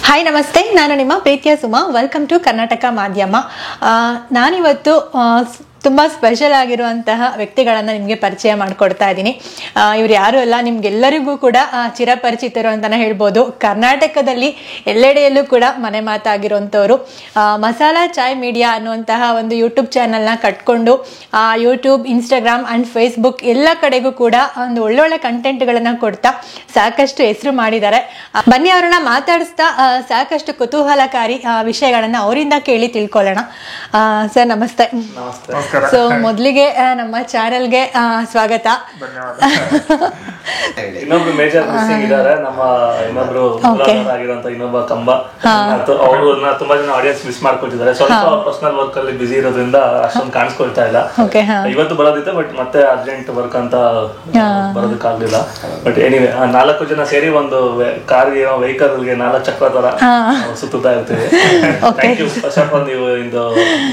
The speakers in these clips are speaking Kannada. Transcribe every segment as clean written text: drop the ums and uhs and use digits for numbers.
ಹಾಯ್ ನಮಸ್ತೆ, ನಾನು ನಿಮ್ಮ ಪ್ರೀತಿಯ ಸುಮಾ. ವೆಲ್ಕಮ್ ಟು ಕರ್ನಾಟಕ ಮಾಧ್ಯಮ. ನಾನಿವತ್ತು ತುಂಬ ಸ್ಪೆಷಲ್ ಆಗಿರುವಂತಹ ವ್ಯಕ್ತಿಗಳನ್ನು ನಿಮಗೆ ಪರಿಚಯ ಮಾಡಿಕೊಡ್ತಾ ಇದ್ದೀನಿ. ಇವ್ರು ಯಾರು ಅಲ್ಲ, ನಿಮ್ಗೆಲ್ಲರಿಗೂ ಕೂಡ ಚಿರಪರಿಚಿತರು ಅಂತಲೇ ಹೇಳ್ಬೋದು. ಕರ್ನಾಟಕದಲ್ಲಿ ಎಲ್ಲೆಡೆಯಲ್ಲೂ ಕೂಡ ಮನೆ ಮಾತಾಗಿರುವಂಥವ್ರು. ಮಸಾಲಾ ಚಾಯ್ ಮೀಡಿಯಾ ಅನ್ನುವಂತಹ ಒಂದು ಯೂಟ್ಯೂಬ್ ಚಾನಲ್ನ ಕಟ್ಕೊಂಡು ಯೂಟ್ಯೂಬ್, ಇನ್ಸ್ಟಾಗ್ರಾಮ್ ಆ್ಯಂಡ್ ಫೇಸ್ಬುಕ್ ಎಲ್ಲ ಕಡೆಗೂ ಕೂಡ ಒಂದು ಒಳ್ಳೊಳ್ಳೆ ಕಂಟೆಂಟ್ಗಳನ್ನು ಕೊಡ್ತಾ ಸಾಕಷ್ಟು ಹೆಸರು ಮಾಡಿದ್ದಾರೆ. ಬನ್ನಿ ಅವ್ರನ್ನ ಮಾತಾಡಿಸ್ತಾ ಸಾಕಷ್ಟು ಕುತೂಹಲಕಾರಿ ವಿಷಯಗಳನ್ನು ಅವರಿಂದ ಕೇಳಿ ತಿಳ್ಕೊಳ್ಳೋಣ. ಸರ್ ನಮಸ್ತೆ. ಸೊ ಮೊದಲಿಗೆ ನಮ್ಮ ಚಾನೆಲ್ಗೆ ಸ್ವಾಗತ. ಇನ್ನೊಬ್ರು ಮೇಜರ್ ಮಿಸ್ಸಿಂಗ್ ಇದ್ದಾರೆ, ನಮ್ಮ ಇನ್ನೊಬ್ರು ಆಗಿರುವಂತ ಇನ್ನೊಬ್ಬ ಕಂಬ. ಅವ್ರನ್ನ ತುಂಬಾ ಜನ ಆಡಿಯನ್ಸ್ ಮಿಸ್ ಮಾಡ್ಕೊತಿದ್ದಾರೆ. ಸ್ವಲ್ಪ ಪರ್ಸನಲ್ ವರ್ಕ್ ಅಲ್ಲಿ ಬಿಸಿ ಇರೋದ್ರಿಂದ ಅಷ್ಟೊಂದು ಕಾಣಿಸ್ಕೊಳ್ತಾ ಇಲ್ಲ. ಇವತ್ತು ಬರೋದಿತ್ತು, ಬಟ್ ಮತ್ತೆ ಅರ್ಜೆಂಟ್ ವರ್ಕ್ ಅಂತ ಬರೋದಕ್ಕಾಗ್ಲಿಲ್ಲ. ಬಟ್ ಎನಿವೆ 4 ಜನ ಸೇರಿ ಒಂದು ಕಾರ್ ವೆಹಿಕಲ್ಗೆ 4 ಚಕ್ರ ತರ ಸುತ್ತಾ ಇರ್ತೀವಿ. Thank you first of all, ನೀವು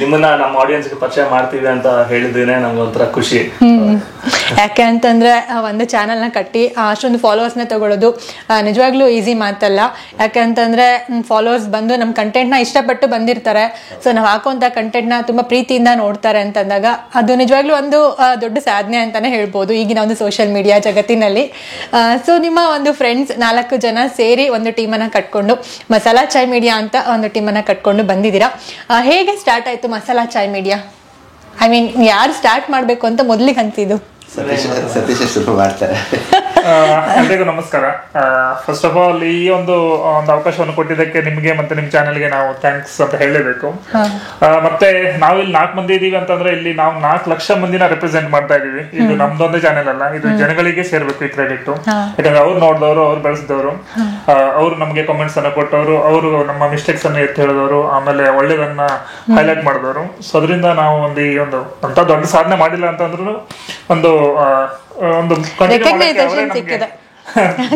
ನಿಮ್ಮನ್ನ ನಮ್ಮ ಆಡಿಯನ್ಸ್ಗೆ ಪರಿಚಯ ಮಾಡ್ತೀವಿ ಅಂತ ಹೇಳಿದ್ರೆ ನಮ್ಗೆ ಒಂಥರ ಖುಷಿ. ಯಾಕೆ ಅಂತಂದ್ರೆ ಒಂದು ಚಾನಲ್ನ ಕಟ್ಟಿ ಅಷ್ಟೊಂದು ಫಾಲೋವರ್ಸ್ನ ತಗೊಳ್ಳೋದು ನಿಜವಾಗ್ಲೂ ಈಸಿ ಮಾತಲ್ಲ. ಯಾಕೆ ಅಂತಂದ್ರೆ ಫಾಲೋವರ್ಸ್ ಬಂದು ನಮ್ಮ ಕಂಟೆಂಟ್ನ ಇಷ್ಟಪಟ್ಟು ಬಂದಿರ್ತಾರೆ. ಸೊ ನಾವು ಹಾಕುವಂಥ ಕಂಟೆಂಟ್ನ ತುಂಬ ಪ್ರೀತಿಯಿಂದ ನೋಡ್ತಾರೆ ಅಂತಂದಾಗ ಅದು ನಿಜವಾಗ್ಲೂ ಒಂದು ದೊಡ್ಡ ಸಾಧನೆ ಅಂತಾನೆ ಹೇಳ್ಬೋದು ಈಗಿನ ಒಂದು ಸೋಷಿಯಲ್ ಮೀಡಿಯಾ ಜಗತ್ತಿನಲ್ಲಿ. ಸೊ ನಿಮ್ಮ ಒಂದು ಫ್ರೆಂಡ್ಸ್ 4 ಜನ ಸೇರಿ ಒಂದು ಟೀಮನ್ನು ಕಟ್ಕೊಂಡು ಮಸಾಲಾ ಚಾಯ್ ಮೀಡಿಯಾ ಅಂತ ಒಂದು ಟೀಮನ್ನು ಕಟ್ಕೊಂಡು ಬಂದಿದ್ದೀರಾ. ಹೇಗೆ ಸ್ಟಾರ್ಟ್ ಆಯಿತು ಮಸಾಲಾ ಚಾಯ್ ಮೀಡಿಯಾ? ಐ ಮೀನ್ ಯಾರು ಸ್ಟಾರ್ಟ್ ಮಾಡಬೇಕು ಅಂತ ಮೊದಲಿಗೆ ಅನ್ಸಿದ್ದು? ಸತೀಶ್ ಶುರು ಮಾಡ್ತಾರೆ. ಎಲ್ರಿಗೂ ನಮಸ್ಕಾರ. ಫಸ್ಟ್ ಆಫ್ ಆಲ್ ಈ ಒಂದು ಅವಕಾಶವನ್ನು ಕೊಟ್ಟಿದ್ದಕ್ಕೆ ನಿಮಗೆ ಮತ್ತೆ ನಿಮ್ಮ ಚಾನೆಲ್ಗೆ ನಾವು ಥ್ಯಾಂಕ್ಸ್ ಅಂತ ಹೇಳಲೇಬೇಕು. ಮತ್ತೆ ನಾವಿಲ್ಲಿ 4 ಮಂದಿ ಇದೀವಿ ಅಂತಂದ್ರೆ ಇಲ್ಲಿ ನಾವು 4 ಲಕ್ಷ ಮಂದಿನ ರೆಪ್ರೆಸೆಂಟ್ ಮಾಡ್ತಾ ಇದೀವಿ. ಇದು ನಮ್ದೊಂದೇ ಚಾನೆಲ್ ಅಲ್ಲ, ಇದು ಜನಗಳಿಗೆ ಸೇರ್ಬೇಕು ಈ ಕ್ರೆಡಿಟ್. ಯಾಕಂದ್ರೆ ಅವ್ರು ನೋಡಿದವರು, ಅವ್ರು ಬೆಳೆಸಿದವರು, ಅವ್ರು ನಮಗೆ ಕಾಮೆಂಟ್ಸ್ ಅನ್ನ ಕೊಟ್ಟವರು, ಅವರು ನಮ್ಮ ಮಿಸ್ಟೇಕ್ಸ್ ಅನ್ನ ಎತ್ತಿ ಹೇಳಿದವರು, ಆಮೇಲೆ ಒಳ್ಳೇದನ್ನ ಹೈಲೈಟ್ ಮಾಡಿದವರು. ಸೊ ಅದರಿಂದ ನಾವು ಈ ಒಂದು ಅಂತ ದೊಡ್ಡ ಸಾಧನೆ ಮಾಡಿಲ್ಲ ಅಂತಂದ್ರೂ ಒಂದು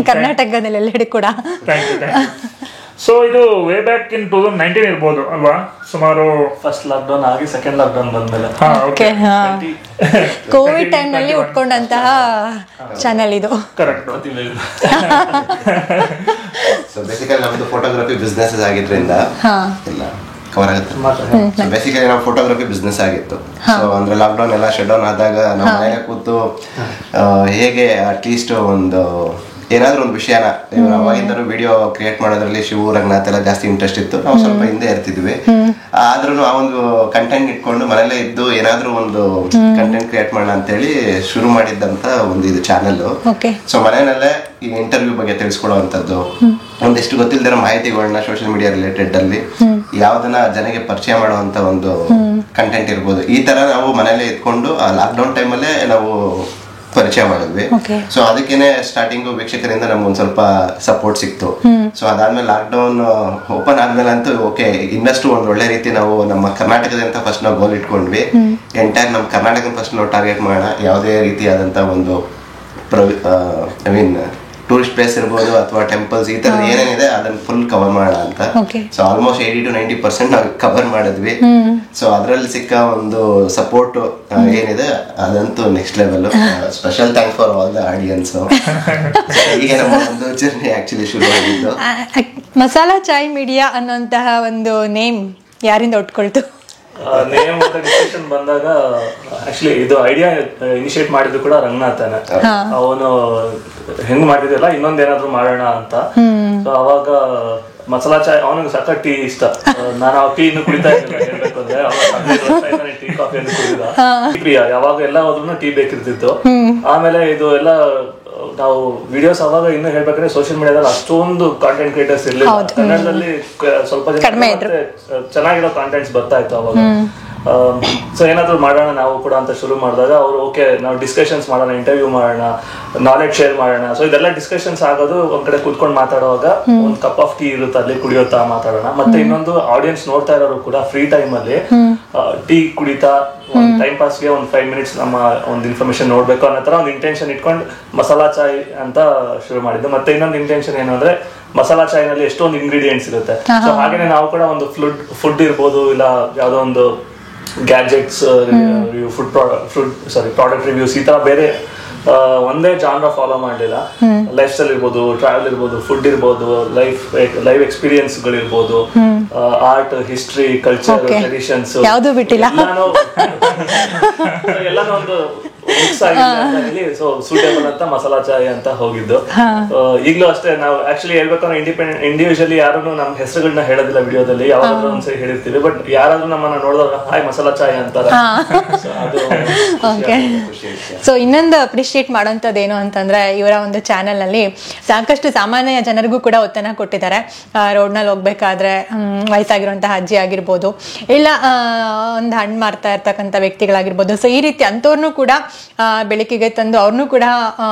ಕರ್ನಾಟಕದಲ್ಲಿ ಎಲ್ಲೆಡೆ ಕೂಡ. ಸೊ ಇದು ವೇ ಬ್ಯಾಕ್ ಇನ್ 2019 ಇರ್ಬೋದು ಅಲ್ವಾ? ಸುಮಾರು ಫಸ್ಟ್ ಲಾಕ್ಡೌನ್ ಆಗಿ ಸೆಕೆಂಡ್ ಲಾಕ್ಡೌನ್ ಬಂದ್ಮೇಲೆ ಕೋವಿಡ್ ಟೈಮ್ ನಲ್ಲಿ ಉಟ್ಕೊಂಡಂತಹ ಚಾನೆಲ್ ಇದು. ಕರೆಕ್ಟ್. ಸೊ ಬೇಸಿಕಲಿ ನಮ್ದು ಫೋಟೋಗ್ರಫಿ ಬಿಸ್ನೆಸ್ ಆಗಿದ್ರಿಂದ ಇಲ್ಲ ಕವರ್ ಆಗುತ್ತೆ. ಬೇಸಿಕಲಿ ನಾವು ಫೋಟೋಗ್ರಫಿ ಬಿಸ್ನೆಸ್ ಆಗಿತ್ತು. ಸೊ ಅಂದ್ರೆ ಲಾಕ್ಡೌನ್ ಎಲ್ಲ ಶಟ್ ಡೌನ್ ಆದಾಗ ನಮ್ಮ ಮನೆಯಲ್ಲೇ ಕೂತು ಹೇಗೆ ಅಟ್ಲೀಸ್ಟ್ ಒಂದು ಏನಾದ್ರೂ ಒಂದು ವಿಷಯನ ಅವಾಗಿಂದನೂ ವಿಡಿಯೋ ಕ್ರಿಯೇಟ್ ಮಾಡೋದ್ರಲ್ಲಿ ಶಿವು, ರಂಗನಾಥ್ ಎಲ್ಲ ಜಾಸ್ತಿ ಇಂಟ್ರೆಸ್ಟ್ ಇತ್ತು. ನಾವು ಸ್ವಲ್ಪ ಹಿಂದೆ ಇರ್ತಿದ್ವಿ. ಆದ್ರೂ ಆ ಒಂದು ಕಂಟೆಂಟ್ ಇಟ್ಕೊಂಡು ಮನೇಲೆ ಇದ್ದು ಏನಾದ್ರೂ ಒಂದು ಕಂಟೆಂಟ್ ಕ್ರಿಯೇಟ್ ಮಾಡೋಣ ಅಂತೇಳಿ ಶುರು ಮಾಡಿದ್ದಂತ ಒಂದು ಇದು ಚಾನೆಲ್. ಸೊ ಮನೆಯಲ್ಲೇ ಈ ಇಂಟರ್ವ್ಯೂ ಬಗ್ಗೆ ತಿಳಿಸ್ಕೊಡುವಂಥದ್ದು, ಒಂದಿಷ್ಟು ಗೊತ್ತಿಲ್ದಿರೋ ಮಾಹಿತಿಗಳನ್ನ ಸೋಷಿಯಲ್ ಮೀಡಿಯಾ ರಿಲೇಟೆಡ್ ಅಲ್ಲಿ ಯಾವ್ದನ್ನ ಜನಗೆ ಪರಿಚಯ ಮಾಡುವಂತ ಒಂದು ಕಂಟೆಂಟ್ ಇರ್ಬೋದು. ಈ ತರ ನಾವು ಮನೇಲೆ ಇಟ್ಕೊಂಡು ಆ ಲಾಕ್ಡೌನ್ ಟೈಮಲ್ಲೇ ನಾವು ಪರಿಚಯ ಮಾಡಿದ್ವಿ. ಸೊ ಅದಕ್ಕೇನೆ ಸ್ಟಾರ್ಟಿಂಗು ವೀಕ್ಷಕರಿಂದ ನಮ್ಗೊಂದು ಸ್ವಲ್ಪ ಸಪೋರ್ಟ್ ಸಿಕ್ತು. ಸೊ ಅದಾದ್ಮೇಲೆ ಲಾಕ್ಡೌನ್ ಓಪನ್ ಆದ್ಮೇಲೆ ಅಂತೂ ಓಕೆ, ಇನ್ನಷ್ಟು ಒಂದು ಒಳ್ಳೆ ರೀತಿ ನಾವು ನಮ್ಮ ಕರ್ನಾಟಕದಂತ ಫಸ್ಟ್ ನಾವು ಗೋಲ್ ಇಟ್ಕೊಂಡ್ವಿ. ಎಂಟೈರ್ ನಮ್ಮ ಕರ್ನಾಟಕ ಫಸ್ಟ್ ನಾವು ಟಾರ್ಗೆಟ್ ಮಾಡೋಣ. ಯಾವುದೇ ರೀತಿಯಾದಂತ ಒಂದು ಐ ಮೀನ್ ಟೂರಿಸ್ಟ್ ಪ್ಲೇಸ್ ಇರ್ಬೋದು ಅಥವಾ ಟೆಂಪಲ್ಸ್, ಈ ತರದ ಏನೇನಿದೆ ಅದನ್ನ ಫುಲ್ ಕವರ್ ಮಾಡೋಣ ಅಂತ. ಸೊ ಆಲ್ಮೋಸ್ಟ್ 80 to 90% ನಾವು ಕವರ್ ಮಾಡಿದ್ವಿ. ಸೊ ಅದ್ರಲ್ಲಿ ಸಿಕ್ಕ ಒಂದು ಸಪೋರ್ಟ್ ಏನಿದೆ ಅದಂತೂ next level. Special thanks for all the audience. ಈಗ ನಮ್ಮ ಒಂದು ಜರ್ನಿ ಆಕ್ಚುಲಿ ಶುರು ಆಗಿದ್ದು. ಮಸಾಲಾ ಚಾಯ್ ಮೀಡಿಯಾ ಅನ್ನುವಂತಹ ಒಂದು ನೇಮ್ ಯಾರಿಂದ ಉಟ್ಕೊಳ್ತು? ನೇಮ್ ಡಿಸ್ಕಷನ್ ಬಂದಾಗ ಆಕ್ಚುಲಿ ಇದು ಐಡಿಯಾ ಇನಿಷಿಯೇಟ್ ಮಾಡಿದ್ದು ಕೂಡ ರಂಗನಾಥನ. ಅವನು ಹೆಂಗ್ ಮಾಡಿದಿಲ್ಲ ಇನ್ನೊಂದೇನಾದ್ರು ಮಾಡೋಣ ಅಂತ. ಸೊ ಅವಾಗ ಮಸಾಲಾ ಚಾಯ್ ಅವನಿಗೆ ಸಖತ್ ಟೀ ಇಷ್ಟ. ನಾನು ಆ ಟೀ ಇನ್ನು ಕುಡಿತಾ ಇರ್ಲಿಲ್ಲ ಹೇಳ್ಬೇಕು ಅಂದ್ರೆ. ಟೀ ಕಾಫಿ ಅನ್ನು ಕುಡಿದ ಪ್ರಿಯ, ಯಾವಾಗ ಎಲ್ಲ ಹೋದ್ರು ಟೀ ಬೇಕಿರ್ತಿತ್ತು. ಆಮೇಲೆ ಇದು ಎಲ್ಲ ನಾವು ವಿಡಿಯೋಸ್ ಅವಾಗ ಇನ್ನು ಹೇಳ್ಬೇಕಂದ್ರೆ ಸೋಷಿಯಲ್ ಮೀಡಿಯಾದಲ್ಲಿ ಅಷ್ಟೊಂದು ಕಾಂಟೆಂಟ್ ಕ್ರಿಯೇಟರ್ಸ್ ಇರ್ಲಿಲ್ಲ. ಕನ್ನಡದಲ್ಲಿ ಸ್ವಲ್ಪ ಜನ ಚೆನ್ನಾಗಿರೋ ಕಾಂಟೆಂಟ್ಸ್ ಬರ್ತಾ ಇತ್ತು ಅವಾಗ. ಸೊ ಏನಾದ್ರು ಮಾಡೋಣ ನಾವು ಕೂಡ ಅಂತ ಶುರು ಮಾಡಿದಾಗ ಅವರು ಓಕೆ ನಾವು ಡಿಸ್ಕಷನ್ಸ್ ಮಾಡೋಣ, ಇಂಟರ್ವ್ಯೂ ಮಾಡೋಣ, ನಾಲೆಡ್ಜ್ ಶೇರ್ ಮಾಡೋಣ. ಸೊ ಇದೆಲ್ಲ ಡಿಸ್ಕಷನ್ಸ್ ಆಗೋದು ಒಂದ್ ಕಡೆ ಕೂತ್ಕೊಂಡು ಮಾತಾಡುವಾಗ ಒಂದು ಕಪ್ ಆಫ್ ಟೀ ಇರುತ್ತೆ ಅಲ್ಲಿ ಕುಡಿಯೋತಾ ಮಾತಾಡೋಣ. ಮತ್ತೆ ಇನ್ನೊಂದು ಆಡಿಯನ್ಸ್ ನೋಡ್ತಾ ಇರೋರು ಕೂಡ ಫ್ರೀ ಟೈಮ್ ಅಲ್ಲಿ ಟೀ ಕುಡಿತಾ ಒಂದು ಟೈಮ್ ಪಾಸ್ಗೆ ಒಂದು 5 minutes ನಮ್ಮ ಒಂದು ಇನ್ಫಾರ್ಮೇಶನ್ ನೋಡ್ಬೇಕು ಅನ್ನೋ ತರ ಒಂದು ಇಂಟೆನ್ಷನ್ ಇಟ್ಕೊಂಡು ಮಸಾಲಾ ಚಾಯ್ ಅಂತ ಶುರು ಮಾಡಿದ್ದು. ಮತ್ತೆ ಇನ್ನೊಂದು ಇಂಟೆನ್ಷನ್ ಏನು ಅಂದ್ರೆ ಮಸಾಲಾ ಚಾಯ್ ನಲ್ಲಿ ಎಷ್ಟೊಂದು ಇಂಗ್ರೀಡಿಯೆಂಟ್ಸ್ ಇರುತ್ತೆ. ಸೊ ಹಾಗೇನೆ ನಾವು ಕೂಡ ಒಂದು ಫುಡ್ ಇರ್ಬೋದು, ಇಲ್ಲ ಯಾವ್ದೋ ಒಂದು ಗ್ಯಾಜೆಟ್ಸ್ ರಿವ್ಯೂ, ಪ್ರಾಡಕ್ಟ್ ರಿವ್ಯೂಸ್, ಈ ತರ ಬೇರೆ ಒಂದೇ ಜಾನ್ರ ಫಾಲೋ ಮಾಡಲಿಲ್ಲ. ಲೈಫ್ ಸ್ಟೈಲ್ ಇರ್ಬೋದು, ಟ್ರಾವೆಲ್ ಇರ್ಬೋದು, ಫುಡ್ ಇರ್ಬೋದು, ಲೈವ್ ಎಕ್ಸ್ಪೀರಿಯನ್ಸ್ಗಳಿರ್ಬೋದು, ಆರ್ಟ್, ಹಿಸ್ಟ್ರಿ, ಕಲ್ಚರ್, ಟ್ರೆಡಿಷನ್ಸ್ ಯಾವುದು ಬಿಟ್ಟಿಲ್ಲ. ಎಲ್ಲಾನು ಒಂದು ಮಿಕ್ಸ್ ಆಗಿದೆ. ಸೊ ಸೂಟೇಬಲ್ ಅಂತ ಮಸಾಲಾ ಚಾಯ್ ಅಂತ ಹೋಗಿದ್ದು. ಈಗಲೂ ಅಷ್ಟೇ, ನಾವು ಆಕ್ಚುಲಿ ಹೇಳ್ಬೇಕಂದ್ರೆ ಇಂಡಿವಿಜುವಲಿ ಯಾರು ನಮ್ಮ ಹೆಸರುಗಳನ್ನ ಹೇಳೋದಿಲ್ಲ ವಿಡಿಯೋದಲ್ಲಿ, ಯಾವಾಗಾದ್ರೂ ಒಂದ್ಸರಿ ಹೇಳಿರ್ತೀವಿ. ಬಟ್ ಯಾರಾದ್ರೂ ನಮ್ಮನ್ನ ನೋಡಿದಾಗ ಹಾಯ್ ಮಸಾಲಾ ಚಾಯ್ ಅಂತಾರೆ. ಸೊ ಇನ್ನೊಂದು ಅಪ್ರಿಶಿಯೇಟ್ ಮಾಡೋಂಥದ್ದು ಏನು ಅಂತಂದ್ರೆ, ಇವರ ಒಂದು ಚಾನೆಲ್ ನಲ್ಲಿ ಸಾಕಷ್ಟು ಸಾಮಾನ್ಯ ಜನರಿಗೂ ಕೂಡ ಒತ್ತನ್ನ ಕೊಟ್ಟಿದ್ದಾರೆ. ರೋಡ್ನಲ್ಲಿ ಹೋಗ್ಬೇಕಾದ್ರೆ ವಯಸ್ಸಾಗಿರುವಂತಹ ಅಜ್ಜಿ ಆಗಿರ್ಬೋದು, ಇಲ್ಲ ಒಂದು ಹಣ್ಣು ಮಾರ್ತಾ ಇರ್ತಕ್ಕಂಥ ವ್ಯಕ್ತಿಗಳಾಗಿರ್ಬೋದು. ಸೊ ಈ ರೀತಿ ಅಂಥವ್ರನ್ನೂ ಕೂಡ ಬೆಳಕಿಗೆ ತಂದು ಅವ್ರನ್ನೂ ಕೂಡ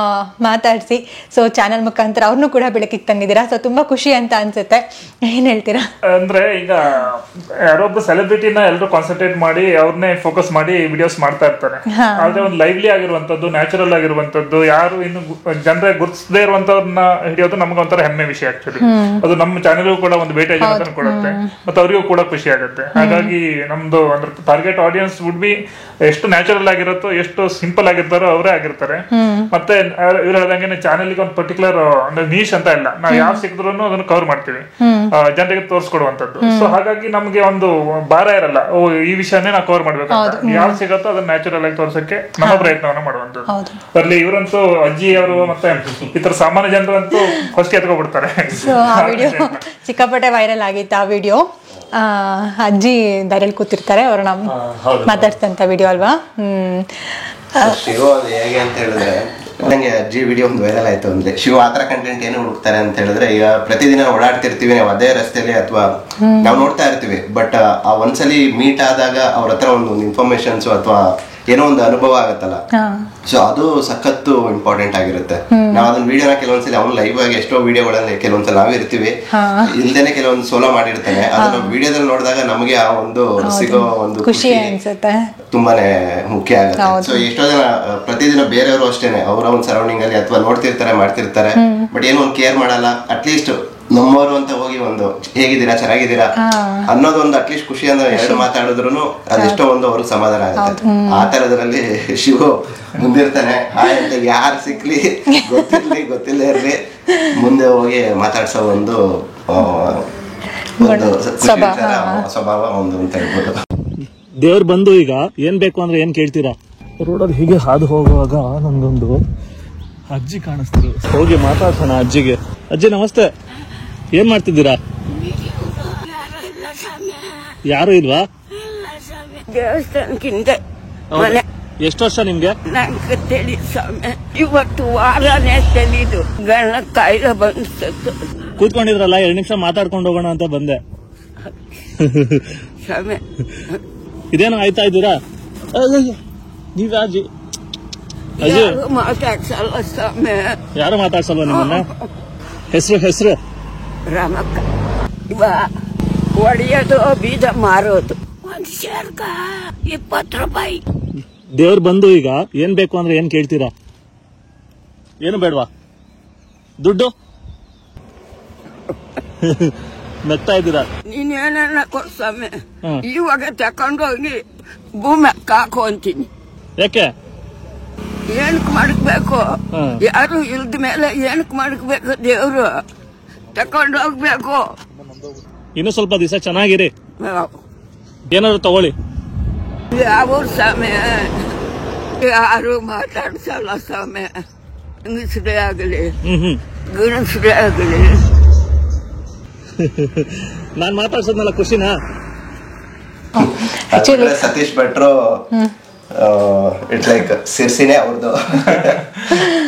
ಮಾತಾಡಿಸಿ, ಸೊ ಚಾನೆಲ್ ಮುಖಾಂತರ ಅವ್ರನ್ನೂ ಕೂಡ ಬೆಳಕಿಗೆ ತಂದಿದ್ದೀರಾ. ಸೊ ತುಂಬಾ ಖುಷಿ ಅಂತ ಅನ್ಸುತ್ತೆ. ಏನ್ ಹೇಳ್ತೀರಾ? ಅಂದ್ರೆ ಈಗ ಯಾರೊಬ್ರು ಸೆಲೆಬ್ರಿಟಿನ ಎಲ್ಲರೂ ಕಾನ್ಸಂಟ್ರೇಟ್ ಮಾಡಿ ಅವ್ರನ್ನೇ ಫೋಕಸ್ ಮಾಡಿ ವಿಡಿಯೋಸ್ ಮಾಡ್ತಾ ಇರ್ತಾರೆ. ಆದ್ರೆ ಒಂದು ಲೈವ್ಲಿ ಆಗಿರುವಂತದ್ದು, ನ್ಯಾಚುರಲ್ ಆಗಿರುವಂತದ್ದು, ಯಾರು ಇನ್ನು ಜನರೇ ಗುರುತಿಸದೇ ಇರುವಂತವ್ರನ್ನ ಹಿಡಿಯೋದು ನಮ್ಗೊಂಥರ ಹೆಮ್ಮೆ ವಿಷಯ. ಆಕ್ಚುಲಿ ಅದು ನಮ್ಮ ಚಾನೆಲ್ಗೂ ಕೂಡ ಒಂದು ವೇಟೇಜ್ ಅಂತ ಕೊಡುತ್ತೆ, ಮತ್ತೆ ಅವರಿಗೂ ಕೂಡ ಖುಷಿ ಆಗುತ್ತೆ. ಹಾಗಾಗಿ ನಮ್ದು ಅಂದ್ರೆ ಟಾರ್ಗೆಟ್ ಆಡಿಯನ್ಸ್ ವುಡ್ ಬಿ ಎಷ್ಟು ನ್ಯಾಚುರಲ್ ಆಗಿರುತ್ತೋ, ಎಷ್ಟು ಸಿಂಪಲ್ ಆಗಿರ್ತಾರೋ ಅವರೇ ಆಗಿರ್ತಾರೆ. ಮತ್ತೆ ಇವ್ರು ಹೇಳ್ದಂಗೆ ಚಾನೆಲ್ಗೆ ಒಂದು ಪರ್ಟಿಕ್ಯುಲರ್ ಅಂದ್ರೆ ನೀಶ್ ಅಂತ ಇಲ್ಲ, ನಾವು ಯಾವ ಸಿಕ್ಕಿದ್ರು ಅದನ್ನು ಕವರ್ ಮಾಡ್ತೀವಿ, ಜನರಿಗೆ ತೋರಿಸ್ಕೊಡುವಂತದ್ದು. ಸೊ ಹಾಗಾಗಿ ನಮ್ಗೆ ಒಂದು ಭಾರ ಇರಲ್ಲ, ಓ ಈ ವಿಷಯನೇ ನಾವು ಕವರ್ ಮಾಡ್ಬೇಕು, ಯಾವ್ದು ಸಿಗತ್ತೋ ಅದನ್ನ ನ್ಯಾಚುರಲ್ ಆಗಿ ತೋರ್ಸಕ್ಕೆ ನಮ್ಮ ಪ್ರಯತ್ನವನ್ನ ಮಾಡುವಂತದ್ದು. ಅಲ್ಲಿ ಇವರಂತೂ ಅಜ್ಜಿ ಅವರು ಮತ್ತೆ ಇತರ ಸಾಮಾನ್ಯ ಜನರು ಅಂತೂ ಫಸ್ಟ್ ಎತ್ಕೊಬಿಡ್ತಾರೆ. ಸಿಕ್ಕಾಪಟ್ಟೆ ವೈರಲ್ ಆಗಿತ್ತು ಆ ವಿಡಿಯೋ. ಅಜ್ಜಿ ದಾರಿಯಲ್ಲಿ ಕೂತಿರ್ತಾರೆ, ಅವ್ರನ್ನ ಮಾತಾಡ್ತಂತ ವಿಡಿಯೋ ಅಲ್ವಾ? ಶಿವ ಹೇಗೆ ಅಂತ ಹೇಳಿದ್ರೆ, ನಂಗೆ ಅಜ್ಜಿ ವಿಡಿಯೋ ಒಂದು ವೈರಲ್ ಆಯ್ತು. ಅಂದ್ರೆ ಶಿವ ಆತರ ಕಂಟೆಂಟ್ ಏನು ಹುಡುಕ್ತಾರೆ ಅಂತ ಹೇಳಿದ್ರೆ, ಈಗ ಪ್ರತಿದಿನ ಓಡಾಡ್ತಿರ್ತೀವಿ ನಾವು ಅದೇ ರಸ್ತೆಯಲ್ಲಿ ಅಥವಾ ನಾವು ನೋಡ್ತಾ ಇರ್ತೀವಿ. ಬಟ್ ಆ ಒಂದ್ಸಲಿ ಮೀಟ್ ಆದಾಗ ಅವ್ರ ಹತ್ರ ಒಂದು ಇನ್ಫಾರ್ಮೇಶನ್ಸ್ ಅಥವಾ ಏನೋ ಒಂದು ಅನುಭವ ಆಗತ್ತಲ್ಲ, ಸೊ ಅದು ಸಖತ್ತು ಇಂಪಾರ್ಟೆಂಟ್ ಆಗಿರುತ್ತೆ. ನಾವ್ ಅದನ್ನ ವಿಡಿಯೋನ ಕೆಲವೊಂದ್ಸಲಿ ಅವ್ನು ಲೈವ್ ಆಗಿ ಎಷ್ಟೋ ವಿಡಿಯೋಗಳಲ್ಲಿ ಕೆಲವೊಂದ್ಸಲ ನಾವಿರ್ತೀವಿ, ಇಲ್ದೇನೆ ಕೆಲವೊಂದು ಸೋಲೋ ಮಾಡಿರ್ತಾನೆ. ಅದನ್ನ ವಿಡಿಯೋದಲ್ಲಿ ನೋಡಿದಾಗ ನಮಗೆ ಆ ಒಂದು ಸಿಗೋ ಒಂದು ಖುಷಿ ತುಂಬಾನೇ ಮುಖ್ಯ ಆಗುತ್ತೆ. ಸೊ ಎಷ್ಟೋ ಜನ ಪ್ರತಿದಿನ ಬೇರೆಯವರು ಅಷ್ಟೇನೆ ಅವರ ಒಂದು ಸರೌಂಡಿಂಗ್ ಅಲ್ಲಿ ಅಥವಾ ನೋಡ್ತಿರ್ತಾರೆ, ಮಾಡ್ತಿರ್ತಾರೆ, ಬಟ್ ಏನೋ ಒಂದು ಕೇರ್ ಮಾಡಲ್ಲ. ಅಟ್ಲೀಸ್ಟ್ ನಮ್ಮವರು ಅಂತ ಹೋಗಿ ಒಂದು ಹೇಗಿದ್ದೀರಾ, ಚೆನ್ನಾಗಿದ್ದೀರಾ ಅನ್ನೋದು ಒಂದು ಅಟ್ಲೀಸ್ಟ್ ಖುಷಿ ಅಂದ್ರೆ ಎರಡು ಮಾತಾಡಿದ್ರು ಅದೆಷ್ಟೋ ಒಂದು ಅವ್ರಿಗೆ ಸಮಾಧಾನ ಆಗುತ್ತೆ. ಆ ತರದ್ರಲ್ಲಿ ಶಿವು ಮುಂದಿರ್ತಾನೆ, ಹಾಯ್ ಅಂತ ಯಾರು ಸಿಕ್ಲಿ ಗೊತ್ತಿಲ್ಲದೆ ಇರ್ಲಿ ಮುಂದೆ ಹೋಗಿ ಮಾತಾಡ್ಸೋ ಒಂದು ಸ್ವಭಾವ ಒಂದು ಅಂತ ಹೇಳ್ಬೋದು. ದೇವ್ರು ಬಂದು ಈಗ ಏನ್ ಬೇಕು ಅಂದ್ರೆ ಏನ್ ಕೇಳ್ತೀರಾ? ರೋಡಲ್ಲಿ ಹೀಗೆ ಹಾದು ಹೋಗುವಾಗ ನನ್ಗೊಂದು ಅಜ್ಜಿ ಕಾಣಿಸ್ತಾರೆ, ಹೋಗಿ ಮಾತಾಡ್ಸೋಣ ಅಜ್ಜಿಗೆ. ಅಜ್ಜಿ ನಮಸ್ತೆ, ಏನ್ ಮಾಡ್ತಿದ್ದೀರಾ? ಯಾರು ಇಲ್ವಾ? ದೇವಸ್ಥಾನಕ್ಕಿಂತ ಎಷ್ಟು ವರ್ಷ ನಿಮ್ಗೆ? ನಂಗೆ ತಿಳಿ ಸ್ವಾಮಿ, ಇವತ್ತು ವಾರನೇ ತೆಲಿದು ಗಣ ಕಾಯಿಲೆ ಬಂದು ಕೂತ್ಕೊಂಡಿದ್ರಲ್ಲ, 2 ನಿಮಿಷ ಮಾತಾಡ್ಕೊಂಡು ಹೋಗೋಣ ಅಂತ ಬಂದೆ. ಸ್ವಾಮಿ ಇದೇನು ಆಯ್ತಾ ಇದ್ದೀರಾ? ನೀವ್ ಅಜ್ಜಿ ಮಾತಾಡ್ಸಲ್ಲ ಸ್ವಾಮಿ, ಯಾರು ಮಾತಾಡ್ಸಲ್ವ ನಿಮ್ಮನ್ನ? ಹೆಸರು ರಾಮಕ್ಕ. ಒಡೆಯೋದು ಬೀಜ ಮಾರೋದು, ಒಂದ್ ಶೇರ್ಕ 20 ರೂಪಾಯಿ. ದೇವ್ರು ಬಂದು ಈಗ ಏನ್ ಬೇಕು ಅಂದ್ರೆ ಏನ್ ಕೇಳ್ತೀರಾ? ಏನು ಬೇಡವಾ? ದುಡ್ಡು ನಗ್ತಾ ಇದ್ದೀರಾ? ನೀನೇನ ಕೊಡ್ಸಾಮೆ, ಇವಾಗ ತಕೊಂಡೋಗಿ ಭೂಮಿ ಹಾಕು ಅಂತೀನಿ. ಯಾಕೆ? ಏನಕ್ ಮಾಡಬೇಕು? ಯಾರು ಇಲ್ದ ಮೇಲೆ ಏನಕ್ ಮಾಡಬೇಕು? ದೇವ್ರು ತಕೊಂಡು ಹೋಗ್ಬೇಕು. ಇನ್ನು ಸ್ವಲ್ಪ ದಿವಸ ಚೆನ್ನಾಗಿರಿ, ಏನಾದ್ರು ತಗೊಳ್ಳಿ. ಯಾವ ಸ್ವಾಮಿ ಯಾರು ಮಾತಾಡ್ಸಲ್ಲ ಸ್ವಾಮಿ, ಹೆಂಗಸರೇ ಆಗಲಿ ಗಣಸರೇ ಆಗಲಿ. ನಾನ್ ಮಾತಾಡ್ಸೋದ್ನಲ್ಲ ಖುಷಿನಾ? ಸತೀಶ್ ಭಟ್ರು ಇಟ್ಸ್ ಲೈಕ್ ಸಿರ್ಸಿನೇ ಅವ್ರದ್ದು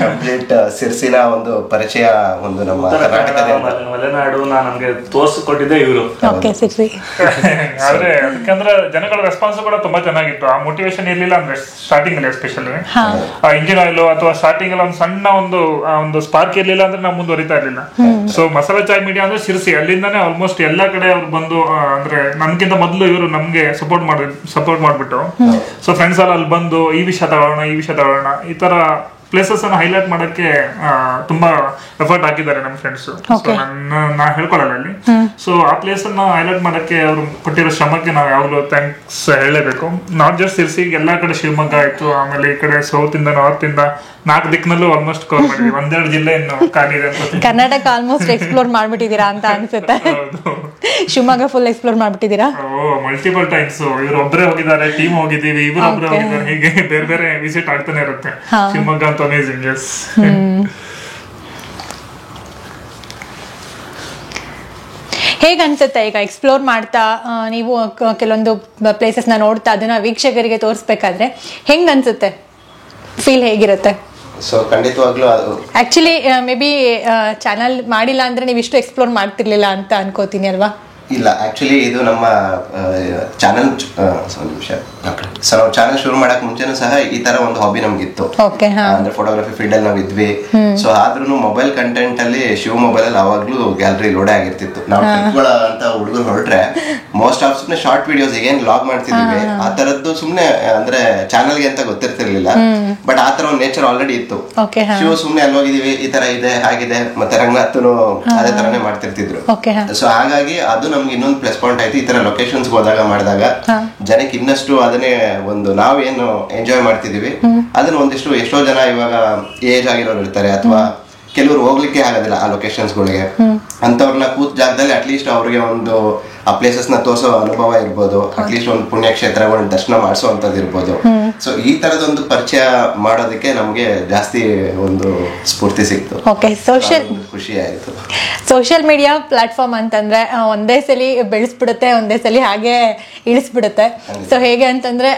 ಕಂಪ್ಲೀಟ್ ಸಿರ್ಸಿನ ಒಂದು ಪರಿಚಯ ಒಂದು ನಮ್ಮ ಕರ್ನಾಟಕದ ಮಲೆನಾಡು ನಮ್ಗೆ ತೋರಿಸಿಕೊಟ್ಟಿದ್ದೆ ಇವರು. ಆದ್ರೆ ಯಾಕಂದ್ರೆ ಜನಗಳ ರೆಸ್ಪಾನ್ಸ್ ಕೂಡ ತುಂಬಾ ಚೆನ್ನಾಗಿತ್ತು. ಆ ಮೋಟಿವೇಶನ್ ಇರ್ಲಿಲ್ಲ ಅಂದ್ರೆ ಸ್ಟಾರ್ಟಿಂಗ್ ಅಲ್ಲಿ ಎಸ್ಪೆಷಲಿ ಆ ಇಂಜಿನ್ ಆಯಿಲ್ ಅಥವಾ ಸ್ಟಾರ್ಟಿಂಗ್ ಅಲ್ಲಿ ಒಂದು ಸಣ್ಣ ಒಂದು ಸ್ಪಾರ್ಕ್ ಇರ್ಲಿಲ್ಲ ಅಂದ್ರೆ ನಾವು ಮುಂದುವರಿತಾ ಇರ್ಲಿಲ್ಲ. ಸೊ ಮಸಾಲಾ ಚಾಯ್ ಮೀಡಿಯಾ ಅಂದ್ರೆ ಸಿರ್ಸಿ, ಅಲ್ಲಿಂದಾನೆ ಆಲ್ಮೋಸ್ಟ್ ಎಲ್ಲಾ ಕಡೆ ಅವ್ರು ಬಂದು ಅಂದ್ರೆ ನಮ್ಗಿಂತ ಮೊದಲು ಇವರು ನಮ್ಗೆ ಸಪೋರ್ಟ್ ಮಾಡ್ಬಿಟ್ಟು, ಸೊ ಫ್ರೆಂಡ್ಸ್ ಅಲ್ಲಿ ಬಂದು ಈ ವಿಷಯ ತಗೊಳ್ಳೋಣ ಈ ತರ ಪ್ಲೇಸಸ್ ಅನ್ನು ಹೈಲೈಟ್ ಮಾಡಕ್ಕೆ ತುಂಬಾ ಎಫರ್ಟ್ ಹಾಕಿದ್ದಾರೆ ನಮ್ಮ ಫ್ರೆಂಡ್ಸ್. ನಾ ಹೇಳ್ಕೊಳಲ್ಲ ಅಲ್ಲಿ. ಸೊ ಆ ಪ್ಲೇಸ್ ಅನ್ನ ಹೈಲೈಟ್ ಮಾಡಕ್ಕೆ ಅವರು ಕೊಟ್ಟಿರೋ ಶ್ರಮಕ್ಕೆ ನಾವು ಯಾವಾಗಲೂ ಥ್ಯಾಂಕ್ಸ್ ಹೇಳಲೇಬೇಕು. ನಾಟ್ ಜಸ್ಟ್ ಸಿರ್ಸಿ, ಎಲ್ಲಾ ಕಡೆ ಶಿವಮೊಗ್ಗ ಆಯ್ತು, ಆಮೇಲೆ ಈ ಕಡೆ ಸೌತ್ ಇಂದ ನಾರ್ತ್ ಇಂದ 4 ದಿಕ್ಕಿನಲ್ಲೂ ಆಲ್ಮೋಸ್ಟ್ ಕವರ್ ಮಾಡಿದ್ವಿ. 1-2 ಜಿಲ್ಲೆ ಇನ್ನು ಖಾಲಿ ಇದೆ ಅಂತ. ಕರ್ನಾಟಕ ಆಲ್ಮೋಸ್ಟ್ ಎಕ್ಸ್ಪ್ಲೋರ್ ಮಾಡ್ಬಿಟ್ಟಿದ್ದೀರಾ ಅಂತ ಅನ್ಸುತ್ತೆ. ಶಿವಮೊಗ್ಗ ಫುಲ್ ಎಕ್ಸ್ಪ್ಲೋರ್ ಮಾಡ್ಬಿಟ್ಟಿದ್ದೀರಾ? Multiple times. ಇವ್ರು ಒಬ್ಬರೇ ಹೋಗಿದ್ದಾರೆ, ಟೀಮ್ ಹೋಗಿದ್ದೀವಿ, ಇವ್ರು ಒಬ್ಬರೇ ಹೋಗಿದ್ದಾರೆ, ಹೀಗೆ ಬೇರೆ ಬೇರೆ ವಿಸಿಟ್ ಆಗ್ತಾನೆ ಇರುತ್ತೆ. ಶಿವಮೊಗ್ಗ ಅಂತ ಅಮೇಜಿಂಗ್. ಎಸ್. ಹೇಗೆ ಅನ್ಸುತ್ತೆ ಈಗ ಎಕ್ಸ್ಪ್ಲೋರ್ ಮಾಡ್ತಾ ನೀವು ಕೆಲವೊಂದು ಪ್ಲೇಸಸ್ನ ನೋಡ್ತಾ ಅದನ್ನ ವೀಕ್ಷಕರಿಗೆ ತೋರಿಸ್ಬೇಕಾದ್ರೆ ಹೆಂಗ್ ಅನ್ಸುತ್ತೆ? ಫೀಲ್ ಹೇಗಿರುತ್ತೆ? ಸೊ ಖಂಡಿತವಾಗ್ಲೂ ಆಕ್ಚುಲಿ ಮೇ ಬಿ ಚಾನಲ್ ಮಾಡಿಲ್ಲ ಅಂದ್ರೆ ನೀವು ಇಷ್ಟು ಎಕ್ಸ್ಪ್ಲೋರ್ ಮಾಡ್ತಿರ್ಲಿಲ್ಲ ಅಂತ ಅನ್ಕೋತೀನಿ ಅಲ್ವಾ? ಇಲ್ಲ, ಆಕ್ಚುಲಿ ಇದು ನಮ್ಮ ಚಾನಲ್ ನಿಮಿಷ ಸೊ ನಾವು ಚಾನಲ್ ಶುರು ಮಾಡಕ್ ಮುಂಚೆನೂ ಸಹ ಈ ತರ ಒಂದು ಹಾಬಿ ನಮ್ಗಿತ್ತು. ಅಂದ್ರೆ ಫೋಟೋಗ್ರಫಿ ಫೀಲ್ಡ್ ಅಲ್ಲಿ ನಾವ್ ಇದ್ವಿ. ಸೊ ಆದ್ರೂ ಮೊಬೈಲ್ ಕಂಟೆಂಟ್ ಅಲ್ಲಿ ಶಿವ ಮೊಬೈಲ್ ಅಲ್ಲಿ ಅವಾಗ್ಲೂ ಗ್ಯಾಲರಿ ಲೋಡೇ ಆಗಿರ್ತಿತ್ತು. ನಾವು ಟ್ರಿಪ್ಗಳ ಅಂತ ಹುಡುಗರು ಹೊರಟ್ರೆ ಮೋಸ್ಟ್ ಆಫ್ ಸುಮ್ನೆ ಶಾರ್ಟ್ ವಿಡಿಯೋಸ್ ಏನ್ ಲಾಗ್ ಮಾಡ್ತಿದ್ವಿ ಆ ತರದ್ದು ಸುಮ್ನೆ ಅಂದ್ರೆ ಚಾನಲ್ಗೆ ಅಂತ ಗೊತ್ತಿರ್ತಿರ್ಲಿಲ್ಲ. ಬಟ್ ಆ ತರ ಒಂದು ನೇಚರ್ ಆಲ್ರೆಡಿ ಇತ್ತು. ಶಿವ ಸುಮ್ನೆ ಅಲ್ಲಿ ಹೋಗಿದೀವಿ, ಈ ತರ ಇದೆ ಹಾಗಿದೆ, ಮತ್ತೆ ರಂಗನಾಥನು ಅದೇ ತರನೇ ಮಾಡ್ತಿರ್ತಿದ್ರು. ಸೊ ಹಾಗಾಗಿ ಅದು ನಮ್ಗೆ ಇನ್ನೊಂದು ಪ್ಲಸ್ ಪಾಯಿಂಟ್ ಆಯ್ತು. ಈ ತರ ಲೊಕೇಶನ್ಸ್ ಹೋದಾಗ ಮಾಡಿದಾಗ ಜನಕ್ಕೆ ಇನ್ನಷ್ಟು ಅದನ್ನೇ ಒಂದು ನಾವೇನು ಎಂಜಾಯ್ ಮಾಡ್ತಿದೀವಿ ಅದನ್ನ ಒಂದಿಷ್ಟು ಎಷ್ಟೋ ಜನ ಇವಾಗ ಏಜ್ ಆಗಿರೋರು ಇರ್ತಾರೆ ಅಥವಾ ಕೆಲವರು ಹೋಗ್ಲಿಕ್ಕೆ ಆಗೋದಿಲ್ಲ ಆ ಲೊಕೇಶನ್ಸ್ಗಳಿಗೆ, ಅಂತವ್ರನ್ನ ಕೂತ್ ಜಾಗದಲ್ಲಿ ಅಟ್ಲೀಸ್ಟ್ ಅವ್ರಿಗೆ ಒಂದು ಆ ಪ್ಲೇಸಸ್ ನ ತೋರಿಸೋ ಅನುಭವ ಇರ್ಬೋದು, ಅಟ್ಲೀಸ್ಟ್ ಒಂದು ಪುಣ್ಯಕ್ಷೇತ್ರಗಳನ್ನ ದರ್ಶನ ಮಾಡಿಸೋ ಅಂತದ್ದು ಇರ್ಬೋದು. ಸೊ ಈ ತರದೊಂದು ಪರಿಚಯ ಮಾಡೋದಕ್ಕೆ ನಮ್ಗೆ ಜಾಸ್ತಿ ಒಂದು ಸ್ಫೂರ್ತಿ ಸಿಕ್ತು. ಖುಷಿ ಆಯ್ತು. ಸೋಷಿಯಲ್ ಮೀಡಿಯಾ ಪ್ಲಾಟ್ಫಾರ್ಮ್ ಅಂತಂದ್ರೆ ಒಂದೇ ಸಲಿ ಬೆಳೆಸ್ಬಿಡುತ್ತೆ, ಒಂದೇ ಸಲಿ ಹಾಗೆ ಇಳಿಸ್ಬಿಡುತ್ತೆ. ಸೊ ಹೇಗೆ ಅಂತಂದ್ರೆ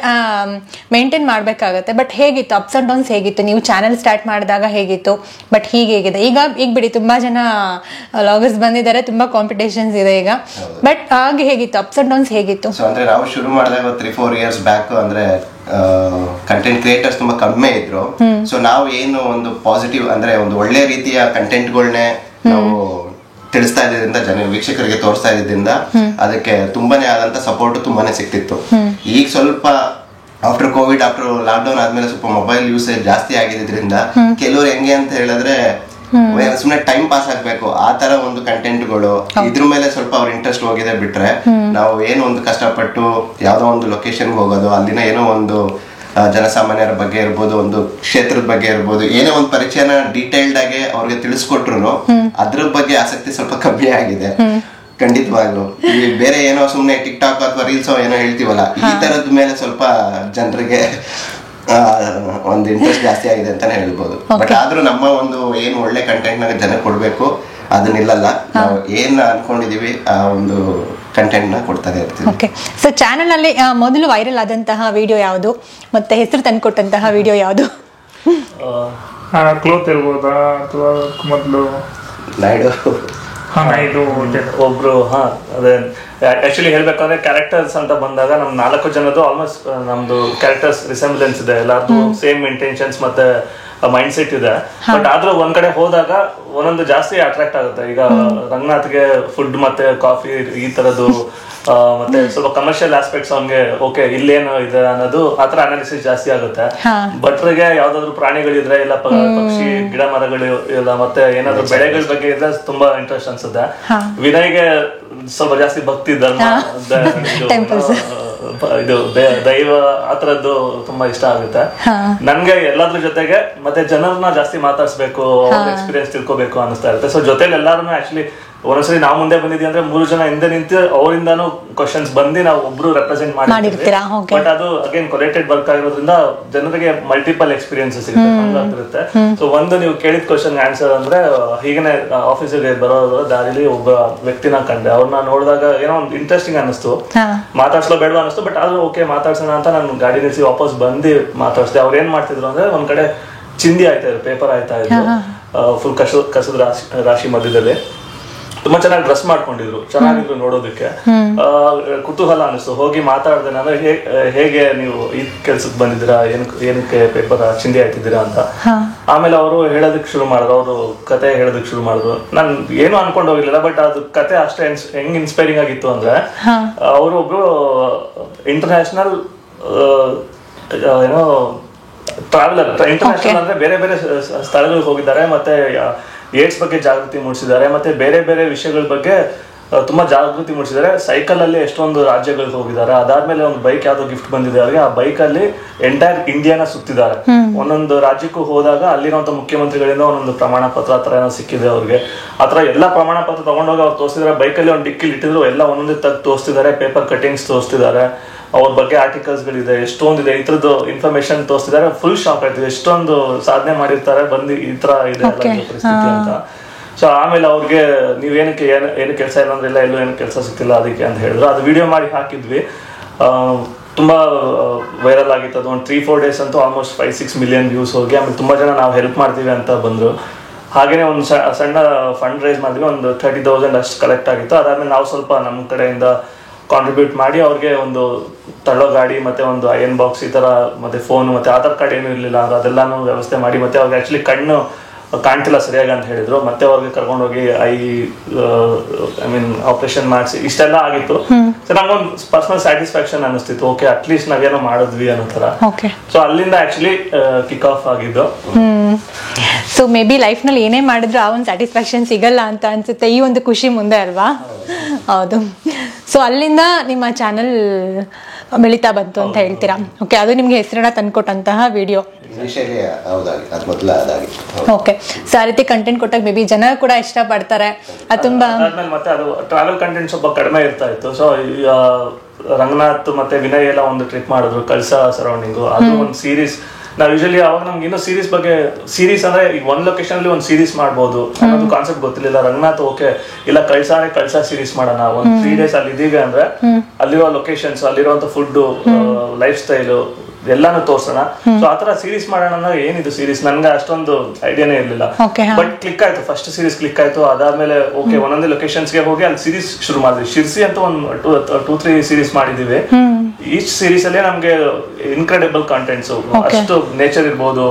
ಮೇಂಟೈನ್ ಮಾಡ್ಬೇಕಾಗತ್ತೆ. ಬಟ್ ಹೇಗಿತ್ತು ಅಪ್ಸ್ ಅಂಡ್ ಡೌನ್ಸ್ ಹೇಗಿತ್ತು? ನೀವು ಚಾನೆಲ್ ಸ್ಟಾರ್ಟ್ ಮಾಡಿದಾಗ ಹೇಗಿತ್ತು? ಬಟ್ ಹೀಗೆ ಈಗ ಬಿಡಿ ತುಂಬಾ ಜನ ಲಾಗರ್ಸ್ ಬಂದಿದ್ದಾರೆ, ತುಂಬಾ ಕಾಂಪಿಟೇಷನ್ಸ್ ಇದೆ ಈಗ. ಬಟ್ ಆಗ ಹೇಗಿತ್ತು? ಅಪ್ಸ್ ಅಂಡ್ ಡೌನ್ಸ್ ಹೇಗಿತ್ತು? ಸೊ ಅಂದ್ರೆ ನಾವು ಶುರು ಮಾಡಿದಾಗ 3-4 years ಬ್ಯಾಕ್ ಅಂದ್ರೆ ಕಂಟೆಂಟ್ ಕ್ರಿಯೇಟರ್ಸ್ ತುಂಬಾ ಕಡಿಮೆ ಇದ್ರು. ಸೊ ನಾವು ಏನು ಒಂದು ಪಾಸಿಟಿವ್ ಅಂದ್ರೆ ಒಂದು ಒಳ್ಳೆ ರೀತಿಯ ಕಂಟೆಂಟ್ಗಳನ್ನೇ ನಾವು ತಿಳಿಸ್ತಾ ಇದ್ರಿಂದ ವೀಕ್ಷಕರಿಗೆ ತೋರಿಸ್ತಾ ಇದ್ರಿಂದ ಅದಕ್ಕೆ ತುಂಬಾನೇ ಆದಂತ ಸಪೋರ್ಟ್ ತುಂಬಾನೇ ಸಿಕ್ತಿತ್ತು. ಈಗ ಸ್ವಲ್ಪ ಆಫ್ಟರ್ ಕೋವಿಡ್, ಆಫ್ಟರ್ ಲಾಕ್ಡೌನ್ ಆದ್ಮೇಲೆ ಸ್ವಲ್ಪ ಮೊಬೈಲ್ ಯೂಸೇಜ್ ಜಾಸ್ತಿ ಆಗಿದ್ರಿಂದ ಕೆಲವರು ಹೆಂಗೆ ಅಂತ ಹೇಳಿದ್ರೆ ಸುಮ್ನೆ ಟೈಮ್ ಪಾಸ್ ಆಗ್ಬೇಕು ಆ ತರ ಒಂದು ಕಂಟೆಂಟ್ಗಳು ಇದ್ರ ಮೇಲೆ ಸ್ವಲ್ಪ ಅವ್ರ ಇಂಟ್ರೆಸ್ಟ್ ಹೋಗಿದೆ. ಬಿಟ್ರೆ ನಾವು ಏನೋ ಒಂದು ಕಷ್ಟಪಟ್ಟು ಯಾವ್ದೋ ಒಂದು ಲೊಕೇಶನ್ಗೆ ಹೋಗೋದು, ಅಲ್ಲಿನ ಏನೋ ಒಂದು ಜನಸಾಮಾನ್ಯರ ಬಗ್ಗೆ ಇರ್ಬೋದು, ಒಂದು ಕ್ಷೇತ್ರದ ಬಗ್ಗೆ ಇರ್ಬೋದು, ಏನೋ ಒಂದು ಪರಿಚಯನ ಡೀಟೇಲ್ಡ್ ಆಗಿ ಅವ್ರಿಗೆ ತಿಳಿಸ್ಕೊಟ್ರು ಅದ್ರ ಬಗ್ಗೆ ಆಸಕ್ತಿ ಸ್ವಲ್ಪ ಕಮ್ಮಿ ಆಗಿದೆ. ಖಂಡಿತವಾಗ್ಲು ಬೇರೆ ಏನೋ ಸುಮ್ನೆ ಟಿಕ್ ಟಾಕ್ ಅಥವಾ ರೀಲ್ಸ್ ಏನೋ ಹೇಳ್ತೀವಲ್ಲ, ಈ ತರದ ಮೇಲೆ ಸ್ವಲ್ಪ ಜನರಿಗೆ ಒಂದು ಇಂಟ್ರೆಸ್ಟ್ ಜಾಸ್ತಿ ಆಗಿದೆ ಅಂತಾನೆ ಹೇಳ್ಬೋದು. ಬಟ್ ಆದ್ರೂ ನಮ್ಮ ಒಂದು ಏನು ಒಳ್ಳೆ ಕಂಟೆಂಟ್ ನ ಜನ ಕೊಡ್ಬೇಕು ಅದನ್ನಿಲ್ಲಲ್ಲ, ನಾವು ಏನ್ ಅನ್ಕೊಂಡಿದೀವಿ ಆ ಒಂದು ಕಂಟೆಂಟ್ ನ ಕೊಡ್ತಾನೆ ಇರ್ತೀವಿ. ಓಕೆ. ಸೊ ಚಾನೆಲ್ ಅಲ್ಲಿ ಮೊದಲು ವೈರಲ್ ಆದಂತಹ ವಿಡಿಯೋ ಯಾವುದು ಮತ್ತೆ ಹೆಸರು ತಂದುಕೊಟ್ಟಂತಹ ವಿಡಿಯೋ ಯಾವುದು? ಕ್ಲೋತ್ ಇರ್ಬೋದಾ ಅಥವಾ ಮೊದಲು ಒಬ್ರು ಅದೇ ಆಕ್ಚುಲಿ ಹೇಳ್ಬೇಕಂದ್ರೆ ಕ್ಯಾರೆಕ್ಟರ್ಸ್ ಅಂತ ಬಂದಾಗ ನಮ್ 4 ಜನದ್ದು ಆಲ್ಮೋಸ್ಟ್ ನಮ್ದು ಕ್ಯಾರೆಕ್ಟರ್ಸ್ ರಿಸೆಂಬ್ಲೆನ್ಸ್ ಇದೆ, ಎಲ್ಲಾರ್ದು ಸೇಮ್ ಇಂಟೆನ್ಷನ್ಸ್ ಮತ್ತೆ ಮೈಂಡ್ ಸೆಟ್ ಇದೆ. ಬಟ್ ಆದ್ರೂ ಒಂದ್ ಕಡೆ ಹೋದಾಗ ಒಂದೊಂದು ಜಾಸ್ತಿ ಅಟ್ರಾಕ್ಟ್ ಆಗುತ್ತೆ. ಈಗ ರಂಗನಾಥ್ಗೆ ಫುಡ್ ಮತ್ತೆ ಕಾಫಿ ಈ ತರದ್ದು ಮತ್ತೆ ಸ್ವಲ್ಪ ಕಮರ್ಷಿಯಲ್ ಆಸ್ಪೆಕ್ಟ್ಸ್ ಅವ್ನಿಗೆ ಓಕೆ ಇಲ್ಲೇನು ಇದೆ ಅನ್ನೋದು ಆತರ ಅನಾಲಿಸಿಸ್ ಜಾಸ್ತಿ ಆಗುತ್ತೆ. ಭಟ್ರಿಗೆ ಯಾವ್ದಾದ್ರು ಪ್ರಾಣಿಗಳಿದ್ರೆ ಇಲ್ಲ ಪಕ್ಷಿ ಗಿಡ ಮರಗಳು ಇಲ್ಲ ಮತ್ತೆ ಏನಾದ್ರು ಬೆಳೆಗಳ ಬಗ್ಗೆ ಇದ್ರೆ ತುಂಬಾ ಇಂಟ್ರೆಸ್ಟ್ ಅನ್ಸುತ್ತೆ. ವಿನಯ್ಗೆ ಸ್ವಲ್ಪ ಜಾಸ್ತಿ ಭಕ್ತಿ ಧರ್ಮ ಇದು ದೈವ ಆತರದ್ದು ತುಂಬಾ ಇಷ್ಟ ಆಗುತ್ತೆ. ನನ್ಗೆ ಎಲ್ಲಾದ್ರ ಜೊತೆಗೆ ಮತ್ತೆ ಜನರನ್ನ ಜಾಸ್ತಿ ಮಾತಾಡ್ಸ್ಬೇಕು, ಅವ್ರ ಎಕ್ಸ್ಪೀರಿಯನ್ಸ್ ತಿಳ್ಕೊಬೇಕು ಅನಿಸ್ತಾ ಇರುತ್ತೆ. ಸೊ ಜೊತೆಲಿ ಎಲ್ಲಾರು ಆಕ್ಚುಲಿ ಒಂದೊಂದ್ಸರಿ ನಾವು ಮುಂದೆ ಬಂದಿದ್ವಿ ಅಂದ್ರೆ 3 ಜನ ಹಿಂದೆ ನಿಂತು ಅವರಿಂದಾನು ಕ್ವಶನ್ಸ್ ಬಂದು ನಾವು ಒಬ್ರು ರೆಪ್ರೆಸೆಂಟ್ ಮಾಡಿರ್ತೀವಿ. ಬಟ್ ಅದು ಅಗೇನ್ ಕೊಲೇಟೆಡ್ ವರ್ಕ್ ಆಗಿರೋದ್ರಿಂದ ಜನರಿಗೆ ಮಲ್ಟಿಪಲ್ ಎಕ್ಸ್ಪೀರಿಯನ್ಸಸ್ ಇರುತ್ತೆ. ಸೊ ಒಂದು ನೀವು ಕೇಳಿದ ಕ್ವಶನ್ ಆನ್ಸರ್ ಅಂದ್ರೆ ಹೀಗನೆ ಆಫೀಸಿಗೆ ಬರೋ ದಾರಿಲಿ ಒಬ್ಬ ವ್ಯಕ್ತಿನ ಕಂಡೆ. ಅವ್ರನ್ನ ನೋಡಿದಾಗ ಏನೋ ಒಂದು ಇಂಟ್ರೆಸ್ಟಿಂಗ್ ಅನಿಸ್ತು, ಮಾತಾಡ್ಸ್ಲೋ ಬೇಡ ಅನಿಸ್ತು. ಬಟ್ ಆದ್ರೂ ಓಕೆ ಮಾತಾಡ್ಸೋಣ ಅಂತ ನಾನು ಗಾಡಿ ನಿಲ್ಸಿ ವಾಪಸ್ ಬಂದು ಮಾತಾಡ್ಸಿದೆ. ಅವ್ರು ಏನ್ ಮಾಡ್ತಿದ್ರು ಅಂದ್ರೆ ಒಂದ್ ಕಡೆ ಚಿಂದಿ ಆಯ್ತಾ ಇದ್ರು, ಪೇಪರ್ ಆಯ್ತಾ ಇದ್ರು, ಫುಲ್ ಕಸದ ರಾಶಿ ಮಧ್ಯದಲ್ಲಿ ತುಂಬಾ ಚೆನ್ನಾಗಿ ಡ್ರೆಸ್ ಮಾಡ್ಕೊಂಡಿದ್ರು, ಚೆನ್ನಾಗಿದ್ರು ನೋಡೋದಕ್ಕೆ. ಕುತೂಹಲ ಅನಿಸ್ತು, ಹೋಗಿ ಮಾತಾಡ್ದೆ ನಾನು ಹೇಗೆ ನೀವು ಈ ಕೆಲ್ಸಕ್ಕೆ ಬಂದಿದ್ದೀರಾ, ಏನಕ್ಕೆ ಪೇಪರ್ ಚಿಂದಿ ಆಯ್ತಿದ್ದೀರಾ ಅಂತ. ಆಮೇಲೆ ಅವರು ಹೇಳೋದಕ್ಕೆ ಶುರು ಮಾಡಿದ್ರು, ಅವರು ಕತೆ ಹೇಳೋದಕ್ಕೆ ಶುರು ಮಾಡಿದ್ರು. ನಾನು ಏನು ಅನ್ಕೊಂಡು ಹೋಗಿರ್ಲಿಲ್ಲ, ಬಟ್ ಅದು ಕತೆ ಅಷ್ಟೇ ಹೆಂಗ್ ಇನ್ಸ್ಪೈರಿಂಗ್ ಆಗಿತ್ತು ಅಂದ್ರೆ ಅವರು ಒಬ್ರು ಇಂಟರ್ನ್ಯಾಷನಲ್ ಏನೋ ಟ್ರಾವೆಲರ್ ಇಂಟರ್ನ್ಯಾಷನಲ್ ಅಂದ್ರೆ ಬೇರೆ ಬೇರೆ ಸ್ಥಳಗಳಿಗೆ ಹೋಗಿದ್ದಾರೆ, ಮತ್ತೆ ಏಡ್ಸ್ ಬಗ್ಗೆ ಜಾಗೃತಿ ಮೂಡಿಸಿದ್ದಾರೆ, ಮತ್ತೆ ಬೇರೆ ಬೇರೆ ವಿಷಯಗಳ ಬಗ್ಗೆ ತುಂಬಾ ಜಾಗೃತಿ ಮೂಡಿಸಿದ್ದಾರೆ. ಸೈಕಲ್ ಅಲ್ಲಿ ಎಷ್ಟೊಂದು ರಾಜ್ಯಗಳಿಗೆ ಹೋಗಿದ್ದಾರೆ. ಅದಾದ್ಮೇಲೆ ಒಂದು ಬೈಕ್ ಯಾವ್ದೋ ಗಿಫ್ಟ್ ಬಂದಿದೆ ಅವ್ರಿಗೆ, ಆ ಬೈಕ್ ಅಲ್ಲಿ ಎಂಟೈರ್ ಇಂಡಿಯಾನ ಸುತ್ತಿದ್ದಾರೆ. ಒಂದೊಂದು ರಾಜ್ಯಕ್ಕೂ ಹೋದಾಗ ಅಲ್ಲಿರುವಂತ ಮುಖ್ಯಮಂತ್ರಿಗಳಿಂದ ಒಂದೊಂದು ಪ್ರಮಾಣ ಪತ್ರ ಆತರ ಏನೋ ಸಿಕ್ಕಿದೆ ಅವ್ರಿಗೆ. ಆತರ ಎಲ್ಲಾ ಪ್ರಮಾಣ ಪತ್ರ ತಗೊಂಡೋಗಿ ಅವ್ರು ತೋರಿಸಿದ್ದಾರೆ. ಬೈಕಲ್ಲಿ ಒಂದು ಡಿಕ್ಕಿಲಿ ಇಟ್ಟಿದ್ರು, ಎಲ್ಲ ಒಂದೊಂದೇ ತೆಗೆದು ತೋರಿಸ್ತಿದ್ದಾರೆ, ಪೇಪರ್ ಕಟಿಂಗ್ಸ್ ತೋರಿಸ್ತಿದ್ದಾರೆ, ಅವ್ರ ಬಗ್ಗೆ ಆರ್ಟಿಕಲ್ಸ್ ಗಳಿದೆ, ಎಷ್ಟೊಂದಿದೆ, ಇದ್ರದ್ದು ಇನ್ಫಾರ್ಮೇಶನ್ ತೋರಿಸ್ತಿದ್ದಾರೆ. ಫುಲ್ ಶಾಕ್ ಆಯ್ತು, ಎಷ್ಟೊಂದು ಸಾಧನೆ ಮಾಡಿರ್ತಾರೆ, ಬಂದು ಈ ತರ ಇದೆ ಪರಿಸ್ಥಿತಿ ಅಂತ. ಸೊ ಆಮೇಲೆ ಅವ್ರಿಗೆ ನೀವೇನಕ್ಕೆ ಏನು ಕೆಲಸ ಇಲ್ಲ ಅಂದ್ರೆ ಇಲ್ಲ, ಎಲ್ಲೂ ಏನು ಕೆಲಸ ಸಿಕ್ತಿಲ್ಲ ಅದಕ್ಕೆ ಅಂತ ಹೇಳಿದ್ರು. ಅದು ವಿಡಿಯೋ ಮಾಡಿ ಹಾಕಿದ್ವಿ, ತುಂಬಾ ವೈರಲ್ ಆಗಿತ್ತು. ಅದು ಒಂದು 3-4 ಡೇಸ್ ಅಂತೂ ಆಲ್ಮೋಸ್ಟ್ 5-6 ಮಿಲಿಯನ್ ವ್ಯೂಸ್ ಹೋಗಿ, ಆಮೇಲೆ ತುಂಬಾ ಜನ ನಾವು ಹೆಲ್ಪ್ ಮಾಡ್ತೀವಿ ಅಂತ ಬಂದ್ರು. ಹಾಗೇನೆ ಒಂದು ಸಣ್ಣ ಫಂಡ್ ರೈಸ್ ಮಾಡಿದ್ವಿ, ಒಂದು 30,000 ಅಷ್ಟು ಕಲೆಕ್ಟ್ ಆಗಿತ್ತು. ಅದಾದ್ಮೇಲೆ ನಾವು ಸ್ವಲ್ಪ ನಮ್ಮ ಕಡೆಯಿಂದ ಕಾಂಟ್ರಿಬ್ಯೂಟ್ ಮಾಡಿ ಅವ್ರಿಗೆ ಒಂದು ತಳ್ಳೋ ಗಾಡಿ, ಮತ್ತೆ ಒಂದು ಅಯನ್ ಬಾಕ್ಸ್ ಈ ತರ, ಮತ್ತೆ ಫೋನ್, ಮತ್ತೆ ಆಧಾರ್ ಕಾರ್ಡ್ ಏನು ಇರಲಿಲ್ಲ ಅಂದ್ರೆ ಅದೆಲ್ಲಾನು ವ್ಯವಸ್ಥೆ ಮಾಡಿ, ಮತ್ತೆ ಅವ್ರಿಗೆ ಆಕ್ಚುಲಿ ಕಣ್ಣು ಕಾಣ್ತಿಲ್ಲ ಸರಿಯಾಗಿ ಅಂತ ಹೇಳಿದ್ರು, ಮತ್ತೆ ಅವ್ರಿಗೆ ಕರ್ಕೊಂಡೋಗಿ ಐ ಮೀನ್ ಆಪರೇಷನ್ ಮಾಡಿಸಿ ಇಷ್ಟೆಲ್ಲ ಆಗಿತ್ತು. ಸೊ ನಮ್ಗೊಂದು ಪರ್ಸನಲ್ ಸ್ಯಾಟಿಸ್ಫ್ಯಾಕ್ಷನ್ ಅನಿಸ್ತಿತ್ತು, ಓಕೆ ಅಟ್ಲೀಸ್ಟ್ ನಾವೇನೋ ಮಾಡಿದ್ವಿ ಅನ್ನೋ ತರ. ಸೊ ಅಲ್ಲಿಂದ ಆಕ್ಚುಲಿ ಕಿಕ್ ಆಫ್ ಆಗಿದ್ದು. ಸೊ ಮೇ ಬಿ ಲೈಫ್ ನಲ್ಲಿ ಏನೇ ಮಾಡಿದ್ರು ಆ ಒಂದು ಸ್ಯಾಟಿಸ್ಫ್ಯಾಕ್ಷನ್ ಸಿಗಲ್ಲ ಅಂತ ಅನ್ಸುತ್ತೆ, ಈ ಒಂದು ಖುಷಿ ಮುಂದೆ ಅಲ್ವಾ? ಹೌದು. ಸೊ ಅಲ್ಲಿಂದ ನಿಮ್ಮ ಚಾನಲ್ ಬೆಳೀತಾ ಬಂತು ಅಂತ ಹೇಳ್ತೀರಾ. ಓಕೆ, ಅದು ನಿಮ್ಗೆ ಹೆಸರನ್ನ ತಂದ್ಕೊಟ್ಟಂತಹ ವಿಡಿಯೋ. ಓಕೆ, ಸೊ ಆ ರೀತಿ ಕಂಟೆಂಟ್ ಕೊಟ್ಟಾಗ ಮೇ ಬಿ ಜನ ಕೂಡ ಇಷ್ಟ ಪಡ್ತಾರೆ. ಅದು ತುಂಬಾ ಮತ್ತೆ ಅದು ಟ್ರಾವೆಲ್ ಕಂಟೆಂಟ್ ಸ್ವಲ್ಪ ಕಡಿಮೆ ಇರ್ತಾ ಇತ್ತು. ಸೊ ರಂಗನಾಥ್ ಮತ್ತೆ ವಿನಯ್ ಎಲ್ಲ ಒಂದು ಟ್ರಿಪ್ ಮಾಡಿದ್ರು ಕಳ್ಸಾ ಸರೌಂಡಿಂಗು, ಅದು ಒಂದು ಸೀರೀಸ್. ನಾವು ಯೂಶಲಿ ಅವಾಗ ನಮ್ಗೆ ಇನ್ನೂ ಸೀರೀಸ್ ಅಂದ್ರೆ ಈಗ ಒಂದ್ ಲೊಕೇಶನ್ ಅಲ್ಲಿ ಒಂದು ಸೀರೀಸ್ ಮಾಡ್ಬೋದು ಅನ್ನೋದು ಕಾನ್ಸೆಪ್ಟ್ ಗೊತ್ತಿರಲಿಲ್ಲ. ರಂಗನಾಥ್ ಓಕೆ ಇಲ್ಲ ಕಳ್ಸಾ ಸೀರೀಸ್ ಮಾಡೋಣ, ಒಂದು 3 ಡೇಸ್ ಅಲ್ಲಿ ಇದೀಗ ಅಂದ್ರೆ ಅಲ್ಲಿರೋ ಲೊಕೇಶನ್ಸ್, ಅಲ್ಲಿರುವಂತ ಫುಡ್, ಲೈಫ್ ಸ್ಟೈಲು ಎಲ್ಲಾನು ತೋರ್ಸೋಣ. ಸೊ ಆತರ ಸೀರೀಸ್ ಮಾಡೋಣ ಅಂದ್ರೆ ಏನಿದು ಸೀರೀಸ್, ನನ್ಗೆ ಅಷ್ಟೊಂದು ಐಡಿಯಾನೇ ಇರ್ಲಿಲ್ಲ. ಬಟ್ ಕ್ಲಿಕ್ ಆಯ್ತು, ಫಸ್ಟ್ ಸೀರೀಸ್ ಕ್ಲಿಕ್ ಆಯ್ತು. ಅದಾದ್ಮೇಲೆ ಓಕೆ ಒಂದೊಂದೇ ಲೊಕೇಶನ್ಸ್ಗೆ ಹೋಗಿ ಅಲ್ಲಿ ಸೀರೀಸ್ ಶುರು ಮಾಡಿದ್ವಿ. ಶಿರ್ಸಿ ಅಂತ ಒಂದು 2-3 ಸೀರೀಸ್ ಮಾಡಿದೀವಿ. ಈಚ್ ಸೀರೀಸ್ ಅಲ್ಲಿ ನಮ್ಗೆ ಇನ್ಕ್ರೆಡಿಬಲ್ ಕಂಟೆಂಟ್ಸ್, ಅಷ್ಟು ನೇಚರ್ ಇರ್ಬೋದು,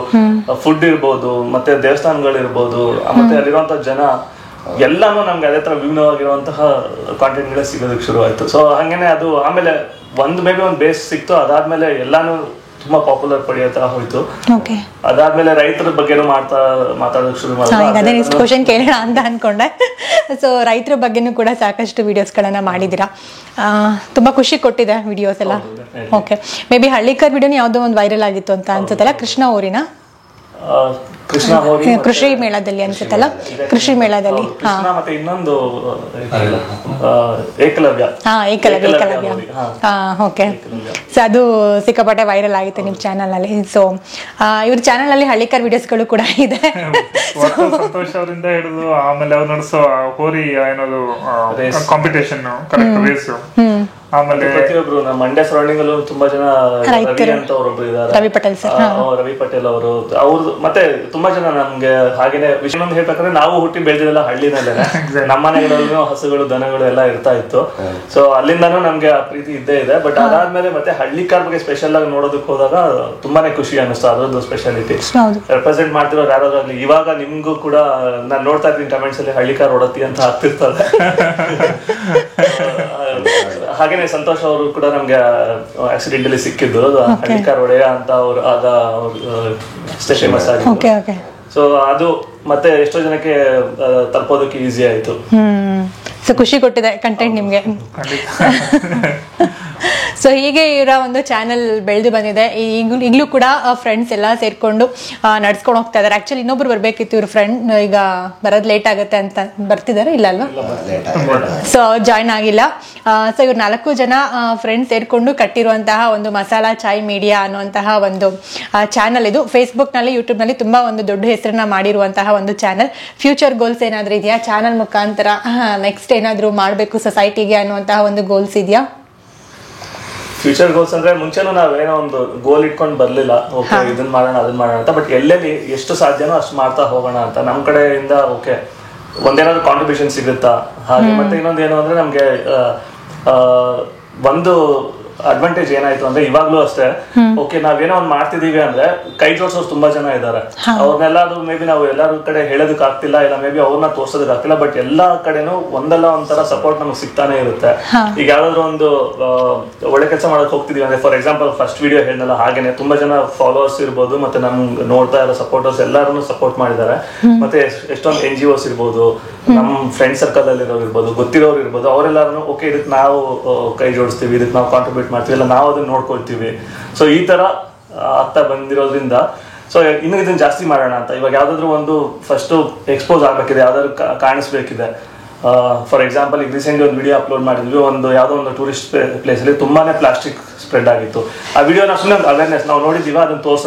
ಫುಡ್ ಇರ್ಬೋದು, ಮತ್ತೆ ದೇವಸ್ಥಾನಗಳಿರ್ಬೋದು, ಮತ್ತೆ ಅಲ್ಲಿರುವಂತ ಜನ ಎಲ್ಲಾನು ನಮ್ಗೆ ಅದೇ ತರ ವಿಭಿನ್ನವಾಗಿರುವಂತಹ ಕಾಂಟೆಂಟ್ ಗಳೇ ಸಿಗೋದಕ್ಕೆ ಶುರು ಆಯ್ತು. ಸೊ ಹಂಗೇನೆ ಅದು ಆಮೇಲೆ ಮೇ ಬಿ ಒಂದು ಬೇಸ್ ಸಿಕ್ತು. ಅದಾದ್ಮೇಲೆ ಎಲ್ಲಾನು ತುಂಬಾ ಪಾಪ್ಯುಲರ್ ಪಡೆಯುತ್ತಾ ಹೋಯ್ತು. ಅದಾದ್ಮೇಲೆ ರೈತರ ಬಗ್ಗೆ ಮಾತಾಡೋಕೆ ಶುರು ಮಾಡಿದ್ರೆ ನೆಕ್ಸ್ಟ್ ಕ್ವಶನ್ ಕೇಳೋಣ ಅಂತ ಅನ್ಕೊಂಡೆ. ಸೊ ರೈತರ ಬಗ್ಗೆನೂ ಕೂಡ ಸಾಕಷ್ಟು ವಿಡಿಯೋಸ್ಗಳನ್ನ ಮಾಡಿದೀರಾ, ತುಂಬಾ ಖುಷಿ ಕೊಟ್ಟಿದೆ ವಿಡಿಯೋಸ್ ಎಲ್ಲ. ಓಕೆ, ಮೇ ಬಿ ಹಳ್ಳಿಕರ್ ವಿಡಿಯೋನ ಯಾವ್ದೋ ಒಂದು ವೈರಲ್ ಆಗಿತ್ತು ಅಂತ ಅನ್ಸುತ್ತಲ್ಲ, ಕೃಷ್ಣ ಊರಿನ ಕೃಷಿ ಮೇಳದಲ್ಲಿ ಅನ್ಸುತ್ತಲ್ಲ, ಕೃಷಿ ಮೇಳದಲ್ಲಿ. ಮತ್ತೆ ಇನ್ನೊಂದು ಏಕಲವ್ಯ. ಓಕೆ, ಸೊ ಅದು ಸಿಕ್ಕಾಪಟ್ಟೆ ವೈರಲ್ ಆಗಿತ್ತು ನಿಮ್ ಚಾನಲ್ ಅಲ್ಲಿ. ಸೊ ಇವ್ರ ಚಾನಲ್ ಅಲ್ಲಿ ಹಳ್ಳಿಕರ್ ವಿಡಿಯೋಸ್ಗಳು ಕೂಡ ಇದೆ. ಸಂತೋಷ್ ಅವರಿಂದ ಹಿಡಿದು ಆಮೇಲೆ ಅವ್ರು ನಡೆಸೋ ಹೋರಿ ಏನದು ಕಾಂಪಿಟೇಷನ್, ಕರೆಕ್ಟ್ ರೇಸ್. ಆಮೇಲೆ ಪ್ರತಿಯೊಬ್ರು ನಮ್ಮ ಮಂಡ್ಯ ಸರೌಂಡಿಂಗ್ ಅಲ್ಲೂ ತುಂಬಾ ಜನ ರವಿ ಅಂತ ಅವರೊಬ್ರು ಇದ್ದಾರೆ, ರವಿ ಪಟೇಲ್ ಅವರು, ಅವ್ರದ್ದು ಮತ್ತೆ ತುಂಬಾ ಜನ ನಮ್ಗೆ ಹಾಗೇನೆ ವಿಷಯ ಹೇಳ್ಬೇಕಂದ್ರೆ ನಾವು ಹುಟ್ಟಿ ಬೆಳೆದಿಲ್ಲ ಹಳ್ಳಿನಲ್ಲೇ. ನಮ್ಮ ಮನೆಗಳಲ್ಲೂ ಹಸುಗಳು ದನಗಳು ಎಲ್ಲ ಇರ್ತಾ ಇತ್ತು. ಸೊ ಅಲ್ಲಿಂದಾನು ನಮ್ಗೆ ಆ ಪ್ರೀತಿ ಇದ್ದೇ ಇದೆ. ಬಟ್ ಅದಾದ್ಮೇಲೆ ಮತ್ತೆ ಹಳ್ಳಿಕಾರ್ ಬಗ್ಗೆ ಸ್ಪೆಷಲ್ ಆಗಿ ನೋಡೋದಕ್ಕೆ ಹೋದಾಗ ತುಂಬಾನೇ ಖುಷಿ ಅನ್ನಿಸ್ತು. ಅದೊಂದು ಸ್ಪೆಷಾಲಿಟಿ ರೆಪ್ರೆಸೆಂಟ್ ಮಾಡ್ತಿರೋರು ಯಾರಾದ್ರೂ ಇವಾಗ ನಿಮ್ಗೂ ಕೂಡ ನಾನು ನೋಡ್ತಾ ಇದ್ದೀನಿ ಕಮೆಂಟ್ಸ್ ಅಲ್ಲಿ ಹಳ್ಳಿಕಾರ್ ಹೊಡತಿ ಅಂತ ಆಗ್ತಿರ್ತಾರೆ. ಹಾಗೇನೆ ಸಂತೋಷ್ ಅವರು ಕೂಡ ನಮ್ಗೆ ಆಕ್ಸಿಡೆಂಟ್ ಅಲ್ಲಿ ಸಿಕ್ಕಿದ್ದು, ಹಳ್ಳಿಕಾರ್ ಒಡೆಯ ಅಂತ ಅವ್ರು ಆಗ ಅಷ್ಟೇ ಫೇಮಸ್ ಆಗಿತ್ತು. ಸೊ ಅದು ಮತ್ತೆ ಎಷ್ಟೋ ಜನಕ್ಕೆ ತಲುಪೋದಕ್ಕೆ ಈಸಿ ಆಯ್ತು. ಸೊ ಖುಷಿ ಕೊಟ್ಟಿದೆ ಕಂಟೆಂಟ್ ನಿಮ್ಗೆ. ಸೊ ಹೀಗೆ ಇವರ ಒಂದು ಚಾನೆಲ್ ಬೆಳೆದು ಬಂದಿದೆ. ಈಗಲೂ ಕೂಡ ಫ್ರೆಂಡ್ಸ್ ಎಲ್ಲ ಸೇರ್ಕೊಂಡು ನಡ್ಸ್ಕೊಂಡು ಹೋಗ್ತಾ ಇದಾರೆ. ಆಕ್ಚುಲಿ ಇನ್ನೊಬ್ರು ಬರ್ಬೇಕಿತ್ತು ಇವ್ರ ಫ್ರೆಂಡ್, ಈಗ ಬರೋದು ಲೇಟ್ ಆಗುತ್ತೆ ಅಂತ ಬರ್ತಿದಾರೆ, ಇಲ್ಲ ಅಲ್ವಾ? ಸೊ ಅವ್ರು ಜಾಯ್ನ್ ಆಗಿಲ್ಲ. ಸೊ ಇವ್ರು 4 ಜನ ಫ್ರೆಂಡ್ಸ್ ಸೇರ್ಕೊಂಡು ಕಟ್ಟಿರುವಂತಹ ಒಂದು ಮಸಾಲಾ ಚಾಯ್ ಮೀಡಿಯಾ ಅನ್ನುವಂತಹ ಒಂದು ಚಾನಲ್ ಇದು. ಫೇಸ್ಬುಕ್ ನಲ್ಲಿ, ಯೂಟ್ಯೂಬ್ ನಲ್ಲಿ ತುಂಬಾ ಒಂದು ದೊಡ್ಡ ಹೆಸರನ್ನ ಮಾಡಿರುವಂತಹ ಒಂದು ಚಾನಲ್. ಫ್ಯೂಚರ್ ಗೋಲ್ಸ್ ಏನಾದ್ರೂ ಇದೆಯಾ ಚಾನಲ್ ಮುಖಾಂತರ? ನೆಕ್ಸ್ಟ್ ಏನಾದ್ರು ಮಾಡ್ಬೇಕು ಸೊಸೈಟಿಗೆ ಅನ್ನುವಂತಹ ಒಂದು ಗೋಲ್ಸ್ ಇದೆಯಾ? ಫ್ಯೂಚರ್ ಗೋಲ್ಸ್ ಅಂದ್ರೆ ಮುಂಚೆನೂ ನಾವೇನೋ ಒಂದು ಗೋಲ್ ಇಟ್ಕೊಂಡು ಬರ್ಲಿಲ್ಲ, ಓಕೆ ಇದನ್ನ ಮಾಡೋಣ ಅದನ್ನ ಮಾಡೋಣ ಅಂತ. ಬಟ್ ಎಲ್ಲೆಲ್ಲಿ ಎಷ್ಟು ಸಾಧ್ಯನೋ ಅಷ್ಟು ಮಾಡ್ತಾ ಹೋಗೋಣ ಅಂತ ನಮ್ ಕಡೆಯಿಂದ. ಓಕೆ ಒಂದೇನಾದ್ರು ಕಾಂಟ್ರಿಬ್ಯೂಷನ್ ಸಿಗುತ್ತಾ ಹಾಗೆ. ಮತ್ತೆ ಇನ್ನೊಂದು ಏನು ಅಂದ್ರೆ ನಮ್ಗೆ ಒಂದು ಅಡ್ವಾಂಟೇಜ್ ಏನಾಯ್ತು ಅಂದ್ರೆ ಇವಾಗ್ಲೂ ಅಷ್ಟೇ ಓಕೆ ನಾವೇನೋ ಒಂದ್ ಮಾಡ್ತಿದೀವಿ ಅಂದ್ರೆ ಕೈ ಜೋಡ್ಸೋರು ತುಂಬಾ ಜನ ಇದ್ದಾರೆ. ಅವ್ರನ್ನೆಲ್ಲಾದ್ರೂ ಮೇ ಬಿ ನಾವು ಎಲ್ಲಾರ ಕಡೆ ಹೇಳೋದಕ್ ಆಗ್ತಿಲ್ಲ, ಇಲ್ಲ ಮೇ ಬಿ ಅವ್ರನ್ನ ತೋರ್ಸೋದಕ್ ಆಗ್ತಿಲ್ಲ, ಬಟ್ ಎಲ್ಲಾ ಕಡೆನೂ ಒಂದಲ್ಲ ಒಂಥರ ಸಪೋರ್ಟ್ ನಮ್ಗೆ ಸಿಗ್ತಾನೆ ಇರುತ್ತೆ. ಈಗ ಯಾವ್ದಾದ್ರು ಒಂದು ಒಳ್ಳೆ ಕೆಲಸ ಮಾಡಕ್ ಹೋಗ್ತಿದೀವಿ ಅಂದ್ರೆ, ಫಾರ್ ಎಕ್ಸಾಂಪಲ್ ಫಸ್ಟ್ ವಿಡಿಯೋ ಹೇಳಿದ್ನಲ್ಲ ಹಾಗೇನೆ ತುಂಬಾ ಜನ ಫಾಲೋವರ್ಸ್ ಇರ್ಬೋದು, ಮತ್ತೆ ನಮ್ ನೋಡ್ತಾ ಇರೋ ಸಪೋರ್ಟರ್ಸ್ ಎಲ್ಲಾರು ಸಪೋರ್ಟ್ ಮಾಡಿದ್ದಾರೆ. ಮತ್ತೆ ಎಷ್ಟೊಂದು NGOs ಇರ್ಬೋದು, ನಮ್ ಫ್ರೆಂಡ್ ಸರ್ಕಲ್ ಅಲ್ಲಿ ಇರೋರು ಇರ್ಬೋದು, ಗೊತ್ತಿರೋರು ಇರ್ಬೋದು, ಅವರೆಲ್ಲರೂ ಓಕೆ ಇದಕ್ಕೆ ನಾವು ಕೈ ಜೋಡಿಸ್ತೀವಿ, ಇದಕ್ಕೆ ನಾವು ಕಾಂಟ್ರಿಬ್ಯೂಟ್ ಮಾಡ್ತೀವಿ, ಇಲ್ಲ ನಾವು ಅದನ್ನ ನೋಡ್ಕೊಳ್ತೀವಿ. ಸೊ ಈ ತರ ಆಗ್ತಾ ಬಂದಿರೋದ್ರಿಂದ ಸೊ ಇನ್ನು ಇದನ್ನ ಜಾಸ್ತಿ ಮಾಡೋಣ ಅಂತ. ಇವಾಗ ಯಾವ್ದಾದ್ರು ಒಂದು ಫಸ್ಟ್ ಎಕ್ಸ್ಪೋಸ್ ಆಗ್ಬೇಕಿದೆ, ಯಾವ್ದಾದ್ರು ಕಾಣಿಸ್ಬೇಕಿದೆ. ಫಾರ್ ಎಕ್ಸಾಂಪಲ್ ಈಗ ರೀಸೆಂಟ್ಲಿ ಒಂದು ವಿಡಿಯೋ ಅಪ್ಲೋಡ್ ಮಾಡಿದ್ವಿ, ಯಾವುದೋ ಒಂದು ಟೂರಿಸ್ಟ್ ಪ್ಲೇಸ್ ಅಲ್ಲಿ ತುಂಬಾನೇ ಪ್ಲಾಸ್ಟಿಕ್ ಸ್ಪ್ರೆಡ್ ಆಗಿತ್ತು. ಆ ವಿಡಿಯೋನ ಸುಮ್ಮನೆ ಒಂದು ಅವೇರ್ನೆಸ್ ನಾವು ನೋಡಿದೀವಿ, ಅದನ್ನ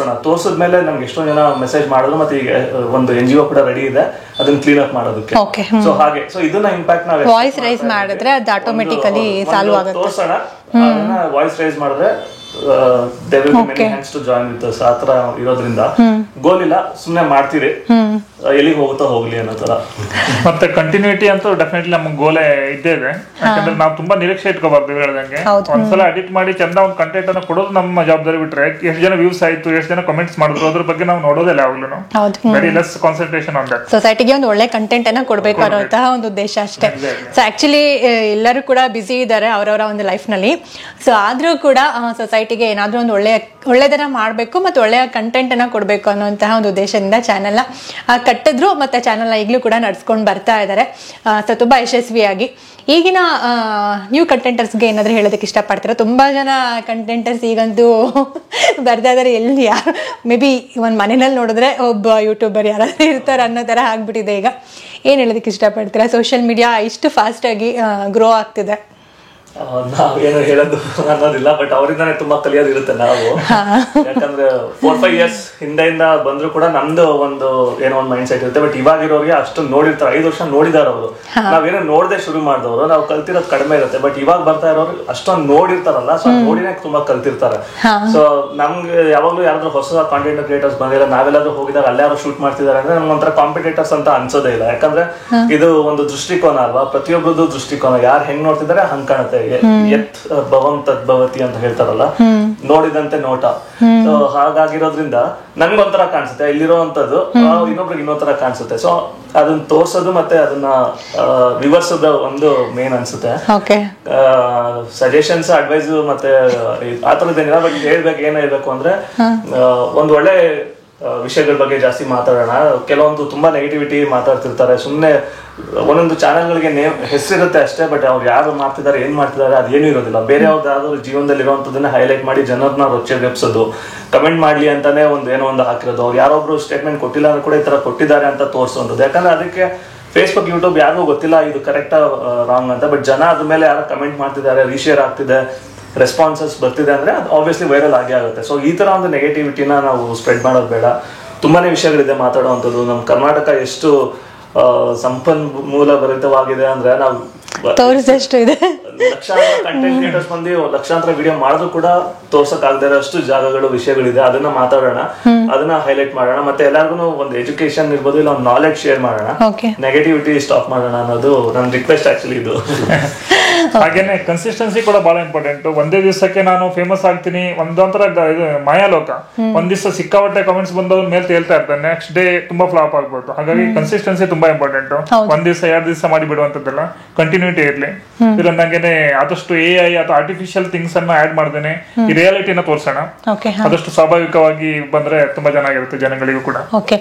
ತೋರಿಸಿದ್ಮೇಲೆ ನಮ್ಗೆ ಎಷ್ಟೊಂದು ಜನ ಮೆಸೇಜ್ ಮಾಡಿದ್ರು, ಮತ್ತೆ ಈಗ ಒಂದು NGO ಕೂಡ ರೆಡಿ ಇದೆ ಅದನ್ನ ಕ್ಲೀನ್ ಅಪ್ ಮಾಡೋದಕ್ಕೆ. ಸೊ ಹಾಗೆ ಸೊ ಇದನ್ನ ಇಂಪ್ಯಾಕ್ಟ್ ನಾವು ವಾಯ್ಸ್ ರೈಸ್ ಮಾಡಿದ್ರೆ ಅದು ಆಟೋಮೆಟಿಕಲಿ ಸಾಲ್ವ್ ಆಗುತ್ತೆ. ತೋರ್ಸೋಣ, ಅದನ್ನ ವಾಯ್ಸ್ ರೈಸ್ ಮಾಡಿದ್ರೆ there will be many hands to join with us. ಆ ತರ ಇರೋದ್ರಿಂದ ಗೋಲ್ ಇಲ್ಲ, ಸುಮ್ನೆ ಮಾಡ್ತೀರಿ, ಎಲ್ಲಿಗೆ ಹೋಗುತ್ತಾ ಹೋಗ್ಲಿ ಅನ್ನೋ ತರ. ಮತ್ತೆ ಕಂಟಿನ್ಯೂಟಿ ಅಂತೂ ಡೆಫಿನೆಟ್ಲಿ ನಮ್ಗೆ ಗೋಲೆ ಇದ್ದೇ ಇದೆ. ಯಾಕಂದ್ರೆ ನಾವು ತುಂಬಾ ನಿರೀಕ್ಷೆ ಇಟ್ಕೋಬಾರ್ದು. ಹೇಳ್ದಂಗೆ ಒಂದ್ಸಲ ಎಡಿಟ್ ಮಾಡಿ ಚಂದ ಒಂದು ಕಂಟೆಂಟ್ ಅನ್ನ ಕೊಡೋದು ನಮ್ಮ ಜವಾಬ್ದಾರಿ ಬಿಟ್ರೆ, ಎಷ್ಟು ಜನ ವ್ಯೂಸ್ ಆಯ್ತು, ಎಷ್ಟು ಜನ ಕಮೆಂಟ್ಸ್ ಮಾಡಿದ್ರು ಅದ್ರ ಬಗ್ಗೆ ನಾವು ನೋಡೋದಿಲ್ಲ ಯಾವಾಗ್ಲೂ. Very less concentration on that. ಸೊಸೈಟಿಗೆ ಒಂದು ಒಳ್ಳೆ ಕಂಟೆಂಟ್ ಅನ್ನ ಕೊಡ್ಬೇಕು ಅನ್ನೋಂತಹ ಒಂದು ಉದ್ದೇಶ ಅಷ್ಟೇ. ಸೊ ಆಕ್ಚುಲಿ ಎಲ್ಲರೂ ಕೂಡ ಬಿಸಿ ಇದ್ದಾರೆ ಅವರವರ ಒಂದು ಲೈಫ್ ನಲ್ಲಿ. ಸೊ ಆದ್ರೂ ಕೂಡ ಸೊಸೈಟಿಗೆ ಏನಾದ್ರೂ ಒಂದು ಒಳ್ಳೆದನ್ನ ಮಾಡ್ಬೇಕು ಮತ್ತೆ ಒಳ್ಳೆಯ ಕಂಟೆಂಟ್ ಅನ್ನ ಕೊಡ್ಬೇಕು ಅನ್ನೋಂತಹ ಒಂದು ಉದ್ದೇಶದಿಂದ ಚಾನೆಲ್ನ ಕಟ್ಟಿದ್ರು, ಮತ್ತೆ ಚಾನೆಲ್ನ ಈಗಲೂ ಕೂಡ ನಡ್ಸ್ಕೊಂಡು ಬರ್ತಾ ಇದ್ದಾರೆ. ಸೊ ತುಂಬಾ ಯಶಸ್ವಿಯಾಗಿ. ಈಗಿನ ನ್ಯೂ ಕಂಟೆಂಟರ್ಸ್ಗೆ ಏನಾದರೂ ಹೇಳೋದಕ್ಕೆ ಇಷ್ಟಪಡ್ತೀರಾ? ತುಂಬಾ ಜನ ಕಂಟೆಂಟರ್ಸ್ ಈಗಂತೂ ಬರ್ತಾ ಇದಾರೆ. ಎಲ್ಲಿ ಯಾರು ಮೇ ಬಿ ಒಂದು ಮನೆಯಲ್ಲಿ ನೋಡಿದ್ರೆ ಒಬ್ಬ ಯೂಟ್ಯೂಬರ್ ಯಾರಾದ್ರೂ ಇರ್ತಾರೆ ಅನ್ನೋ ಥರ ಆಗ್ಬಿಟ್ಟಿದೆ ಈಗ. ಏನು ಹೇಳೋದಕ್ಕೆ ಇಷ್ಟಪಡ್ತೀರಾ? ಸೋಷಿಯಲ್ ಮೀಡಿಯಾ ಇಷ್ಟು ಫಾಸ್ಟಾಗಿ ಗ್ರೋ ಆಗ್ತಿದೆ. ನಾವೇನು ಹೇಳೋದು ಅನ್ನೋದಿಲ್ಲ, ಬಟ್ ಅವರಿಂದಾನೆ ತುಂಬಾ ಕಲಿಯೋದಿರುತ್ತೆ ನಾವು. ಯಾಕಂದ್ರೆ 4-5 years ಹಿಂದೆಯಿಂದ ಬಂದ್ರು ಕೂಡ ನಮ್ದು ಒಂದು ಏನೋ ಒಂದು ಮೈಂಡ್ ಸೆಟ್ ಇರುತ್ತೆ. ಬಟ್ ಇವಾಗಿರೋರಿಗೆ ಅಷ್ಟೊಂದು ನೋಡಿರ್ತಾರೆ, 5 ವರ್ಷ ನೋಡಿದಾರೆ ಅವರು. ನಾವೇನೋ ನೋಡದೆ ಶುರು ಮಾಡಿದವರು, ನಾವು ಕಲ್ತಿರೋದು ಕಡಿಮೆ ಇರುತ್ತೆ. ಬಟ್ ಇವಾಗ ಬರ್ತಾ ಇರೋರು ಅಷ್ಟೊಂದು ನೋಡಿರ್ತಾರಲ್ಲ, ಸೊ ನೋಡಿನೇ ತುಂಬಾ ಕಲ್ತಿರ್ತಾರೆ. ಸೊ ನಮ್ಗೆ ಯಾವಾಗ್ಲೂ ಯಾರಾದ್ರೂ ಹೊಸ ಕಾಂಟೆಂಟ್ ಕ್ರಿಯೇಟರ್ಸ್ ಬಂದಿಲ್ಲ, ನಾವೆಲ್ಲಾದ್ರೂ ಹೋಗಿದಾಗ ಅಲ್ಲಾರು ಶೂಟ್ ಮಾಡ್ತಿದ್ದಾರೆ ಅಂದ್ರೆ ನಮ್ಗೆ ಒಂಥರ ಕಾಂಪಿಟೇಟರ್ಸ್ ಅಂತ ಅನ್ಸೋದೇ ಇಲ್ಲ. ಯಾಕಂದ್ರೆ ಇದು ಒಂದು ದೃಷ್ಟಿಕೋನ ಅಲ್ವಾ, ಪ್ರತಿಯೊಬ್ಬರದ್ದು ದೃಷ್ಟಿಕೋನ. ಯಾರು ಹೆಂಗ್ ನೋಡ್ತಿದ್ದಾರೆ ಹಂಗ್ ಕಾಣುತ್ತೆ. ಯತ್ ಭವಂ ತದ್ಭವತಿ ಅಂತ ಹೇಳ್ತಾರಲ್ಲ, ನೋಡಿದಂತೆ ನೋಟ. ಸೊ ಹಾಗಾಗಿರೋದ್ರಿಂದ ನನ್ಗೊಂಥರ ಕಾಣಿಸುತ್ತೆ, ಇಲ್ಲಿರೋವಂಥದ್ದು ಇನ್ನೊಬ್ರಿಗೆ ಇನ್ನೊಂಥರ ಕಾಣಿಸುತ್ತೆ. ಸೊ ಅದನ್ನ ತೋರ್ಸೋದು ಮತ್ತೆ ಅದನ್ನ ವಿವರಿಸೋದು ಒಂದು ಮೇನ್ ಅನ್ಸುತ್ತೆ. ಸಜೆಷನ್ಸ್, ಅಡ್ವೈಸ್ ಮತ್ತೆ ಆ ಥರದ್ದೇನಿಲ್ಲ. ಬಟ್ ಹೇಳ್ಬೇಕು ಏನಿರ್ಬೇಕು ಅಂದ್ರೆ ಒಂದ್ ಒಳ್ಳೆ ವಿಷಯಗಳ ಬಗ್ಗೆ ಜಾಸ್ತಿ ಮಾತಾಡೋಣ. ಕೆಲವೊಂದು ತುಂಬಾ ನೆಗೆಟಿವಿಟಿ ಮಾತಾಡ್ತಿರ್ತಾರೆ, ಸುಮ್ಮನೆ ಒಂದೊಂದು ಚಾನೆಲ್ಗಳಿಗೆ ಹೆಸರಿರುತ್ತೆ ಅಷ್ಟೇ. ಬಟ್ ಅವ್ರು ಯಾರು ಮಾಡ್ತಿದ್ದಾರೆ, ಏನ್ ಮಾಡ್ತಿದ್ದಾರೆ ಅದೇನು ಇರೋದಿಲ್ಲ. ಬೇರೆ ಯಾವ್ದಾದ್ರು ಜೀವನದಲ್ಲಿ ಇರುವಂತದನ್ನ ಹೈಲೈಟ್ ಮಾಡಿ ಜನರನ್ನ ರೊಚ್ಚೆಗೆಪ್ಸೋದು, ಕಮೆಂಟ್ ಮಾಡ್ಲಿ ಅಂತಾನೆ ಏನೋ ಒಂದು ಹಾಕಿರೋದು. ಅವ್ರು ಯಾರೊಬ್ರು ಸ್ಟೇಟ್ಮೆಂಟ್ ಕೊಟ್ಟಿಲ್ಲ ಅಂದ್ರೆ ಕೂಡ ಈ ತರ ಕೊಟ್ಟಿದ್ದಾರೆ ಅಂತ ತೋರಿಸೋದು. ಯಾಕಂದ್ರೆ ಅದಕ್ಕೆ ಫೇಸ್ಬುಕ್, ಯೂಟ್ಯೂಬ್ ಯಾರಿಗೂ ಗೊತ್ತಿಲ್ಲ ಇದು ಕರೆಕ್ಟ್ ರಾಂಗ್ ಅಂತ. ಬಟ್ ಜನ ಅದ್ರ ಮೇಲೆ ಯಾರು ಕಮೆಂಟ್ ಮಾಡ್ತಿದ್ದಾರೆ, ರೀಶೇರ್ ಆಗ್ತಿದೆ, ರೆಸ್ಪಾನ್ಸಸ್ ಬರ್ತಿದೆ ಅಂದ್ರೆ ಅದು ಆಬ್ವಿಯಸ್ಲಿ ವೈರಲ್ ಆಗೇ ಆಗುತ್ತೆ. ಸೊ ಈ ತರ ಒಂದು ನೆಗೆಟಿವಿಟಿನ ನಾವು ಸ್ಪ್ರೆಡ್ ಮಾಡೋದು ಬೇಡ. ತುಂಬಾನೇ ವಿಷಯಗಳಿದೆ ಮಾತಾಡುವಂಥದ್ದು. ನಮ್ಮ ಕರ್ನಾಟಕ ಎಷ್ಟು ಸಂಪನ್ಮೂಲ ಭರಿತವಾಗಿದೆ ಅಂದ್ರೆ ನಾವು ತೋರಿಸಷ್ಟು ಇದೆ. ಲಕ್ಷಾಂತರ ಕಂಟೆಂಟ್ ಕ್ರಿಯೇಟರ್ಸ್ ಬಂದು ಲಕ್ಷಾಂತರ ವಿಡಿಯೋ ಮಾಡಿದ್ರು ಕೂಡ ತೋರ್ಸಕ್ ಆಗದೆ ಇರೋಷ್ಟು ಜಾಗಗಳು, ವಿಷಯಗಳಿದೆ. ಅದನ್ನ ಮಾತಾಡೋಣ, ಅದನ್ನ ಹೈಲೈಟ್ ಮಾಡೋಣ. ಮತ್ತೆ ಎಲ್ಲರಿಗೂ ಒಂದು ಎಜುಕೇಶನ್ ಇರ್ಬೋದು, ಇಲ್ಲ ಒಂದು ನಾಲೆಡ್ಜ್ ಶೇರ್ ಮಾಡೋಣ, ನೆಗೆಟಿವಿಟಿ ಸ್ಟಾಪ್ ಮಾಡೋಣ ಅನ್ನೋದು ನನ್ನ ರಿಕ್ವೆಸ್ಟ್ ಆಕ್ಚುಲಿ ಇದು. ಹಾಗೇನೆ ಕನ್ಸಿಸ್ಟೆನ್ಸಿ ಕೂಡ ಬಹಳ ಇಂಪಾರ್ಟೆಂಟ್. ಒಂದೇ ದಿವಸಕ್ಕೆ ನಾನು ಫೇಮಸ್ ಆಗ್ತೀನಿ ಒಂದೊಂಥರ ಇದು ಮಾಯಾಲೋಕ. ಒಂದ್ ದಿವಸ ಸಿಕ್ಕಾಪಟ್ಟೆ ಕಮೆಂಟ್ಸ್ ಬಂದವ್ರ ಮೇಲೆ ತೇಲ್ತಾ ಇರ್ತಾನೆ, ನೆಕ್ಸ್ಟ್ ಡೇ ತುಂಬಾ ಫ್ಲಾಪ್ ಆಗ್ಬೋದು. ಹಾಗಾಗಿ ಕನ್ಸಿಸ್ಟೆನ್ಸಿ ತುಂಬಾ ಇಂಪಾರ್ಟೆಂಟ್. ಒಂದ್ ದಿವಸ 2 ದಿವಸ ಮಾಡಿ ಬಿಡುವಂತದ್ದಲ್ಲ, ಕಂಟಿನ್ಯೂಟಿ ಇರ್ಲಿ. ಇಲ್ಲಂದಂಗೆನೆ ಆದಷ್ಟು AI ಅಥವಾ ಆರ್ಟಿಫಿಷಿಯಲ್ ಥಿಂಗ್ಸ್ ಅನ್ನ ಆಡ್ ಮಾಡ್ದೇನೆ ಈ ರಿಯಾಲಿಟಿನ ತೋರ್ಸೋಣ. ಆದಷ್ಟು ಸ್ವಾಭಾವಿಕವಾಗಿ ಬಂದ್ರೆ ತುಂಬಾ ಚೆನ್ನಾಗಿರುತ್ತೆ ಜನಗಳಿಗೂ ಕೂಡ. ಓಕೆ,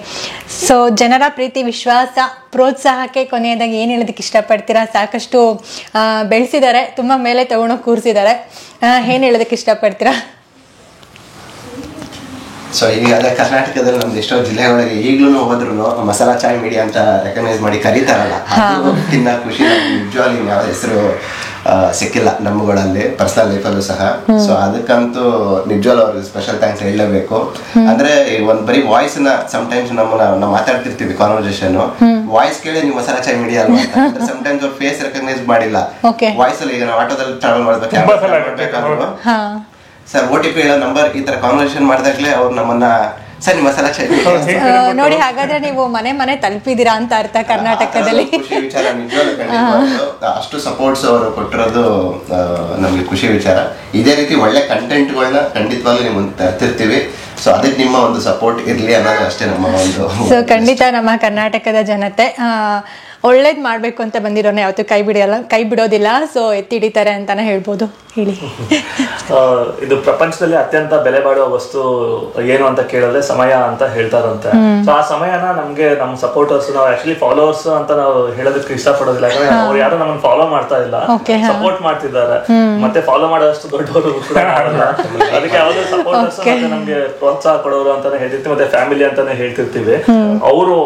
ಸೊ ಜನರ ಪ್ರೀತಿ, ವಿಶ್ವಾಸ, ಪ್ರೋತ್ಸಾಹಕ್ಕೆ ಕೊನೆಯದಾಗಿ ಏನ್ ಹೇಳೋದಕ್ಕೆ ಇಷ್ಟಪಡ್ತೀರಾ? ಸಾಕಷ್ಟು ಬೆಳೆಸಿದ್ದಾರೆ, ತುಂಬಾ ಮೇಲೆ ತಗೊಂಡೋಗಿ ಕೂರಿಸಿದ್ದಾರೆ, ಏನ್ ಹೇಳೋದಕ್ಕೆ ಇಷ್ಟಪಡ್ತೀರಾ? ಸೊ ಈಗ ಅದೇ ಕರ್ನಾಟಕದಲ್ಲಿ ನಮ್ದು ಎಷ್ಟೋ ಜಿಲ್ಲೆಗಳಿಗೆ ಈಗಲೂ ಹೋದ್ರು ಮಸಾಲಾ ಚಾಯ್ ಮೀಡಿಯಾ ಅಂತ ರೆಕಗ್ನೈಸ್ ಮಾಡಿ ಕರೀತಾರಲ್ಲ, ಅದಕ್ಕಿಂತ ಖುಷಿ. ನಿಜವಾಗ್ಲೂ ಯಾವ ಹೆಸರು ಸಿಕ್ಕಿಲ್ಲ ನಮ್ಮಗಳಲ್ಲಿ ಪರ್ಸನಲ್ ಲೈಫಲ್ಲೂ ಸಹ. ಸೊ ಅದಕ್ಕಂತೂ ನಿಜವಾಗ್ಲೂ ಅವ್ರಿಗೆ ಸ್ಪೆಷಲ್ ಥ್ಯಾಂಕ್ಸ್ ಹೇಳಲೇಬೇಕು. ಅಂದ್ರೆ ಒಂದ್ ಬರೀ ವಾಯ್ಸ್ ನ ಸಮ್ಟೈಮ್ಸ್ ನಾವು ಮಾತಾಡ್ತಿರ್ತೀವಿ ಕಾನ್ವರ್ಸೇಷನ್, ವಾಯ್ಸ್ ಕೇಳಿ ನೀವು ಮಸಾಲಾ ಚಾಯ್ ಮೀಡಿಯಾ ಅಲ್ವಾ ಅಂತ. ಸಮ್ಟೈಮ್ಸ್ ಅವ್ರ ಫೇಸ್ ರೆಕಗ್ನೈಸ್ ಮಾಡಿಲ್ಲ ವಾಯ್ಸ್ ಅಲ್ಲಿ. ಈಗ ನಾವು ಆಟೋದಲ್ಲಿ ಟ್ರಾವೆಲ್ ಮಾಡ್ಬೇಕಾದ್ರು ಸರ್ OTP ಹೇಳೋ ನಂಬರ್ ಈ ತರ ಕಾನ್ವರ್ಸೇಷನ್ ಮಾಡಿದಾಗಲೇ ಅವ್ರು ನಮ್ಮನ್ನ ಸರ್ ಮಸಾಲಾ ಚಾಯ್ ನೋಡಿ, ಹಾಗಾದ್ರೆ ನೀವು ಮನೆ ಮನೆ ತಲುಪಿದ್ದೀರಾ ಅಂತ ಅರ್ಥ ಕರ್ನಾಟಕದಲ್ಲಿ. ಖುಷಿ ವಿಚಾರ, ನಿಜವಾಗ್ಲೂ ಅಷ್ಟು ಸಪೋರ್ಟ್ಸ್ ಅವರು ಕೊಟ್ಟಿರೋದು ನಮ್ಗೆ ಖುಷಿ ವಿಚಾರ. ಇದೇ ರೀತಿ ಒಳ್ಳೆ ಕಂಟೆಂಟ್ಗಳನ್ನ ಖಂಡಿತವಾಗ್ಲೂ ನೀವು ತರ್ತಿರ್ತೀವಿ. ಸೊ ಅದಕ್ಕೆ ನಿಮ್ಮ ಒಂದು ಸಪೋರ್ಟ್ ಇರ್ಲಿ ಅನ್ನೋದು ಅಷ್ಟೇ ನಮ್ಮ ಒಂದು. ಸೊ ಖಂಡಿತ ನಮ್ಮ ಕರ್ನಾಟಕದ ಜನತೆ ಒಳ್ಳೇದ್ ಮಾಡ್ಬೇಕು ಅಂತ ಬಂದಿರೋನೆ ಯಾವತ್ತೂ ಕೈ ಬಿಡೋದಿಲ್ಲ. ಸೊ ಎತ್ತಿ ಹಿಡಿತಾರೆ ಅಂತಾನೆ ಹೇಳ್ಬೋದು. ಹೇಳಿ. ಇದು ಪ್ರಪಂಚದಲ್ಲಿ ಅತ್ಯಂತ ಬೆಲೆ ಬಾಳುವ ವಸ್ತು ಏನು ಅಂತ ಕೇಳಿದ್ರೆ ಸಮಯ ಅಂತ ಹೇಳ್ತಾರಂತೆ. ಸೊ ಆ ಸಮಯನ ನಮ್ಗೆ ನಮ್ಮ ಸಪೋರ್ಟರ್ಸ್, ನಾವು ಆಕ್ಚುಲಿ ಫಾಲೋವರ್ಸ್ ಅಂತ ನಾವು ಹೇಳೋದಕ್ಕೆ ಇಷ್ಟಪಡೋದಿಲ್ಲ. ಯಾಕಂದ್ರೆ ಅವ್ರು ಯಾರು ನಮ್ಮನ್ನ ಫಾಲೋ ಮಾಡ್ತಾ ಇಲ್ಲ, ಸಪೋರ್ಟ್ ಮಾಡ್ತಿದ್ದಾರೆ. ಮತ್ತೆ ಫಾಲೋ ಮಾಡೋಷ್ಟು ದೊಡ್ಡವರು ಕೂಡ ಅದಕ್ಕೆ ಯಾವ್ದು ಸಪೋರ್ಟರ್ಸ್ ನಮ್ಗೆ ಪ್ರೋತ್ಸಾಹ ಕೊಡೋರು ಅಂತಾನೆ ಹೇಳ್ತಿರ್ತೀವಿ. ಮತ್ತೆ ಫ್ಯಾಮಿಲಿ ಅಂತಾನೆ ಹೇಳ್ತಿರ್ತೀವಿ. ಅವರು